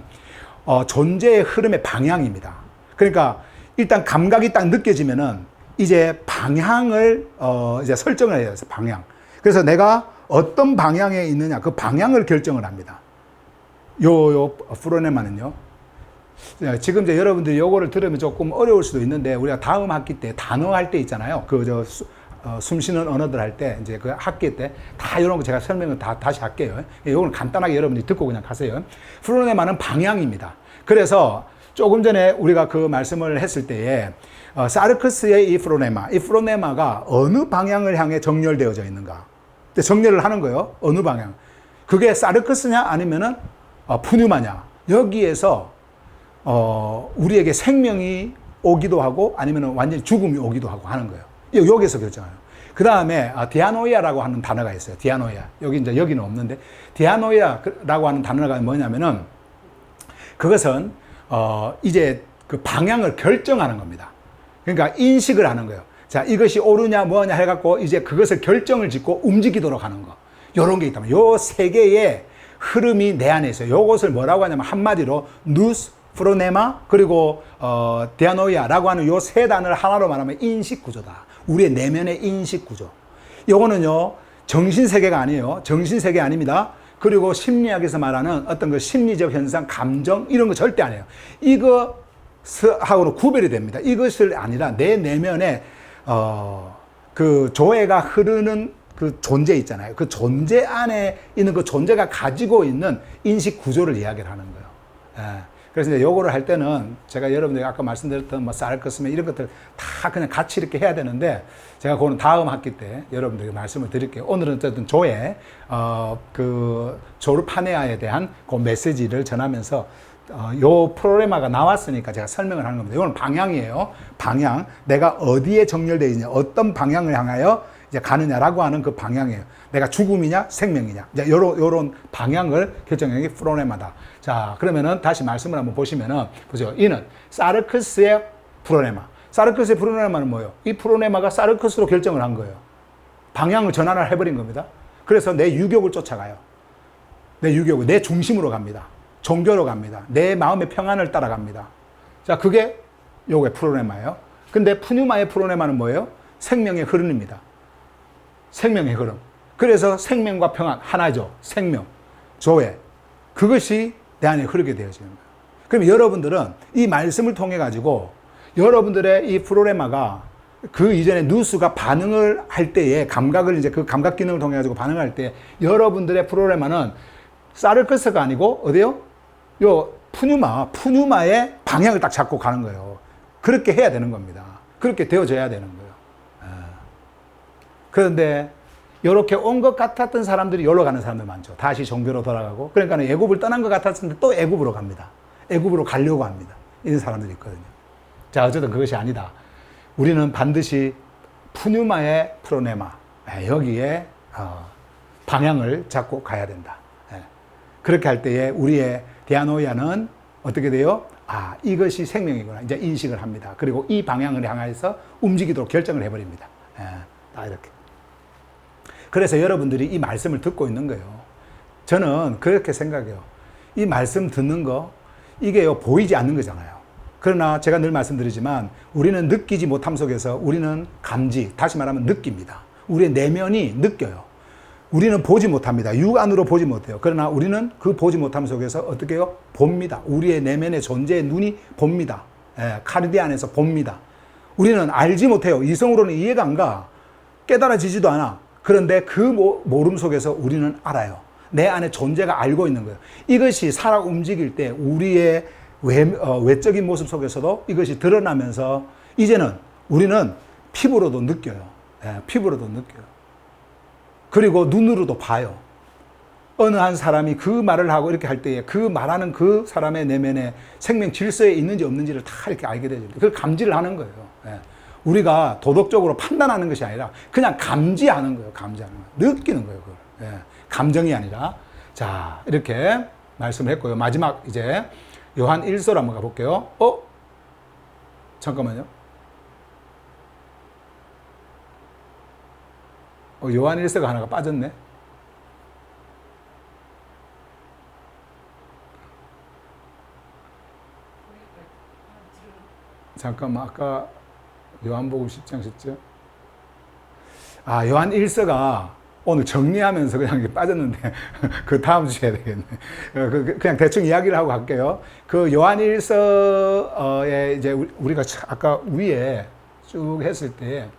존재의 흐름의 방향입니다. 그러니까 일단 감각이 딱 느껴지면은 이제 방향을, 이제 설정을 해야 돼요. 방향. 그래서 내가 어떤 방향에 있느냐, 그 방향을 결정을 합니다. 요 프로네마는요. 지금 이제 여러분들이 요거를 들으면 조금 어려울 수도 있는데, 우리가 다음 학기 때 단어 할 때 있잖아요. 숨 쉬는 언어들 할 때, 이제 그 학기 때 다 이런 거 제가 설명을 다시 할게요. 요거는 간단하게 여러분들이 듣고 그냥 가세요. 프로네마는 방향입니다. 그래서 조금 전에 우리가 그 말씀을 했을 때에, 사르크스의 이 프로네마가 어느 방향을 향해 정렬되어져 있는가. 정렬을 하는 거예요. 어느 방향. 그게 사르크스냐 아니면은 푸뉴마냐. 여기에서 우리에게 생명이 오기도 하고 아니면 완전히 죽음이 오기도 하고 하는 거예요. 여기에서 결정해요. 그 다음에 디아노이아라고 하는 단어가 있어요. 디아노이아. 여기는 없는데 디아노이아라고 하는 단어가 뭐냐면은 그것은 이제 그 방향을 결정하는 겁니다. 그러니까 인식을 하는 거예요. 자, 이것이 옳으냐 뭐냐 해갖고 이제 그것을 결정을 짓고 움직이도록 하는 거. 요런 게 있다면 요 세 개의 흐름이 내 안에 있어요. 요것을 뭐라고 하냐면 한마디로 누스, 프로네마, 그리고 디아노이아라고 하는 요 세 단어를 하나로 말하면 인식 구조다. 우리의 내면의 인식 구조. 요거는요, 정신세계가 아니에요. 정신세계 아닙니다. 그리고 심리학에서 말하는 어떤 그 심리적 현상, 감정, 이런 거 절대 아니에요. 이것하고는 구별이 됩니다. 이것을 아니라 내 내면에, 그 조회가 흐르는 그 존재 있잖아요. 그 존재 안에 있는 그 존재가 가지고 있는 인식 구조를 이야기를 하는 거예요. 예. 그래서 이제 요거를 할 때는 제가 여러분들이 아까 말씀드렸던 뭐 사르크스면 이런 것들 다 그냥 같이 이렇게 해야 되는데 제가 그거는 다음 학기 때 여러분들에게 말씀을 드릴게요. 오늘은 어쨌든 조의 그 조르파네아에 대한 그 메시지를 전하면서 요 프로레마가 나왔으니까 제가 설명을 하는 겁니다. 이거는 방향이에요. 방향. 내가 어디에 정렬되어 있냐, 어떤 방향을 향하여 이제 가느냐라고 하는 그 방향이에요. 내가 죽음이냐, 생명이냐. 이제 요런 방향을 결정하는 게 프로네마다. 자, 그러면은 다시 말씀을 한번 보시면은, 보세요. 이는 사르크스의 프로네마. 사르크스의 프로네마는 뭐예요? 이 프로네마가 사르크스로 결정을 한 거예요. 방향을 전환을 해버린 겁니다. 그래서 내 유격을 쫓아가요. 내 유격을, 내 중심으로 갑니다. 종교로 갑니다. 내 마음의 평안을 따라갑니다. 자, 그게 요게 프로네마예요. 근데 푸뉴마의 프로네마는 뭐예요? 생명의 흐름입니다. 생명의 흐름. 그래서 생명과 평안 하나죠. 생명, 조회. 그것이 내 안에 흐르게 되어지는 거예요. 그럼 여러분들은 이 말씀을 통해 가지고 여러분들의 이 프로레마가 그 이전에 누스가 반응을 할 때에 감각을 이제 그 감각 기능을 통해 가지고 반응할 때 여러분들의 프로레마는 사르크스가 아니고 어디요? 요 푸뉴마의 방향을 딱 잡고 가는 거예요. 그렇게 해야 되는 겁니다. 그렇게 되어져야 되는 거예요. 그런데 이렇게 온 것 같았던 사람들이 여기로 가는 사람들 많죠. 다시 종교로 돌아가고. 그러니까 애굽을 떠난 것 같았는데 또 애굽으로 갑니다. 애굽으로 가려고 합니다. 이런 사람들이 있거든요. 자, 어쨌든 그것이 아니다. 우리는 반드시 푸뉴마의 프로네마, 여기에 방향을 잡고 가야 된다. 그렇게 할 때에 우리의 디아노이아는 어떻게 돼요? 아, 이것이 생명이구나. 이제 인식을 합니다. 그리고 이 방향을 향해서 움직이도록 결정을 해버립니다. 예, 딱 이렇게. 그래서 여러분들이 이 말씀을 듣고 있는 거예요. 저는 그렇게 생각해요. 이 말씀 듣는 거, 이게요, 보이지 않는 거잖아요. 그러나 제가 늘 말씀드리지만 우리는 느끼지 못함 속에서 우리는 감지, 다시 말하면 느낍니다. 우리의 내면이 느껴요. 우리는 보지 못합니다. 육안으로 보지 못해요. 그러나 우리는 그 보지 못함 속에서 어떻게 해요? 봅니다. 우리의 내면의 존재의 눈이 봅니다. 예, 카르디 안에서 봅니다. 우리는 알지 못해요. 이성으로는 이해가 안 가. 깨달아지지도 않아. 그런데 그 모름 속에서 우리는 알아요. 내 안에 존재가 알고 있는 거예요. 이것이 살아 움직일 때 우리의 외적인 모습 속에서도 이것이 드러나면서 이제는 우리는 피부로도 느껴요. 예, 피부로도 느껴요. 그리고 눈으로도 봐요. 어느 한 사람이 그 말을 하고 이렇게 할 때에 그 말하는 그 사람의 내면에 생명 질서에 있는지 없는지를 다 이렇게 알게 되죠. 그걸 감지를 하는 거예요. 예. 우리가 도덕적으로 판단하는 것이 아니라 그냥 감지하는 거예요. 감지하는 거예요. 느끼는 거예요. 그걸. 예. 감정이 아니라. 자, 이렇게 말씀을 했고요. 마지막 이제 요한 1서로 한번 가볼게요. 잠깐만요. 요한 1서가 하나가 빠졌네. 잠깐만, 아까 요한복음 10장 10절. 아, 요한 1서가 오늘 정리하면서 그냥 이렇게 빠졌는데, 그 다음 주에 해야 되겠네. 그냥 대충 이야기를 하고 갈게요. 그 요한 1서에 이제 우리가 아까 위에 쭉 했을 때,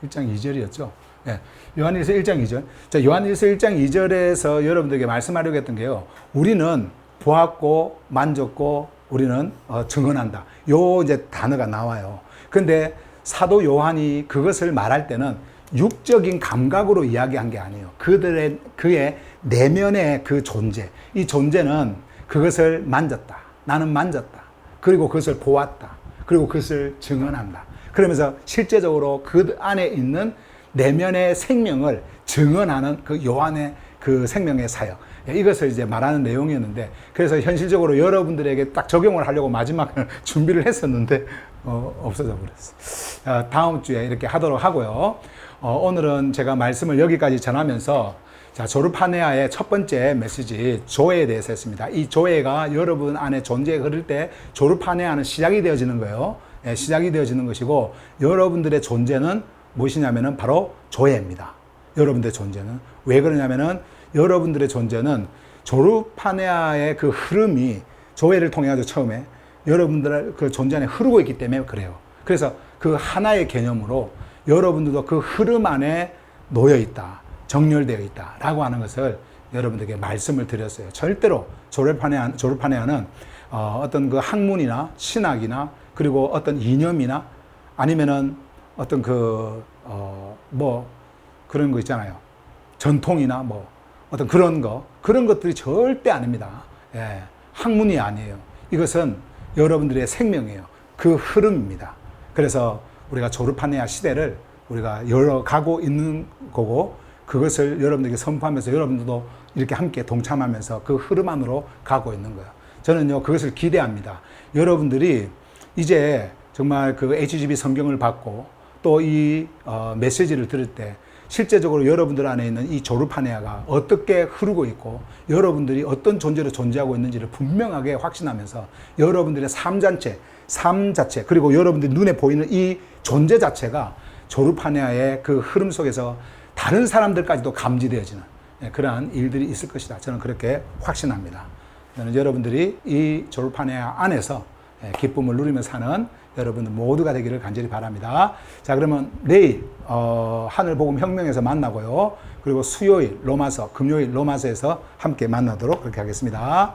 1장 2절이었죠. 예. 요한일서 1장 2절. 자, 요한일서 1장 2절에서 여러분들에게 말씀하려고 했던 게요. 우리는 보았고 만졌고 우리는 증언한다. 요 이제 단어가 나와요. 근데 사도 요한이 그것을 말할 때는 육적인 감각으로 이야기한 게 아니에요. 그의 내면의 그 존재. 이 존재는 그것을 만졌다. 나는 만졌다. 그리고 그것을 보았다. 그리고 그것을 증언한다. 그러면서 실제적으로 그 안에 있는 내면의 생명을 증언하는 그 요한의 그 생명의 사역. 이것을 이제 말하는 내용이었는데, 그래서 현실적으로 여러분들에게 딱 적용을 하려고 마지막에 준비를 했었는데, 없어져 버렸어. 다음 주에 이렇게 하도록 하고요. 오늘은 제가 말씀을 여기까지 전하면서, 자, 조르파네아의 첫 번째 메시지, 조회에 대해서 했습니다. 이 조회가 여러분 안에 존재에 흐를 때, 조르파네아는 시작이 되어지는 거예요. 시작이 되어지는 것이고, 여러분들의 존재는 무엇이냐면은 바로 조회입니다. 여러분들의 존재는. 왜 그러냐면은 여러분들의 존재는 조르파네아의 그 흐름이 조회를 통해 가지고 처음에 여러분들의 그 존재 안에 흐르고 있기 때문에 그래요. 그래서 그 하나의 개념으로 여러분들도 그 흐름 안에 놓여 있다. 정렬되어 있다. 라고 하는 것을 여러분들에게 말씀을 드렸어요. 절대로 조르파네아는 어떤 그 학문이나 신학이나 그리고 어떤 이념이나 아니면은 어떤 그런 거 있잖아요. 전통이나 어떤 그런 것들이 절대 아닙니다. 예, 학문이 아니에요. 이것은 여러분들의 생명이에요. 그 흐름입니다. 그래서 우리가 조르파네아 시대를 우리가 열어가고 있는 거고, 그것을 여러분들에게 선포하면서 여러분들도 이렇게 함께 동참하면서 그 흐름 안으로 가고 있는 거예요. 저는요, 그것을 기대합니다. 여러분들이 이제 정말 그 HGB 성경을 받고 또 이 메시지를 들을 때 실제적으로 여러분들 안에 있는 이 조르파네아가 어떻게 흐르고 있고 여러분들이 어떤 존재로 존재하고 있는지를 분명하게 확신하면서 여러분들의 삶 자체 그리고 여러분들 눈에 보이는 이 존재 자체가 조르파네아의 그 흐름 속에서 다른 사람들까지도 감지되어지는 그러한 일들이 있을 것이다. 저는 그렇게 확신합니다. 저는 여러분들이 이 조르파네아 안에서 기쁨을 누리며 사는 여러분들 모두가 되기를 간절히 바랍니다. 자, 그러면 내일 하늘복음 혁명에서 만나고요. 그리고 수요일 로마서, 금요일 로마서에서 함께 만나도록 그렇게 하겠습니다.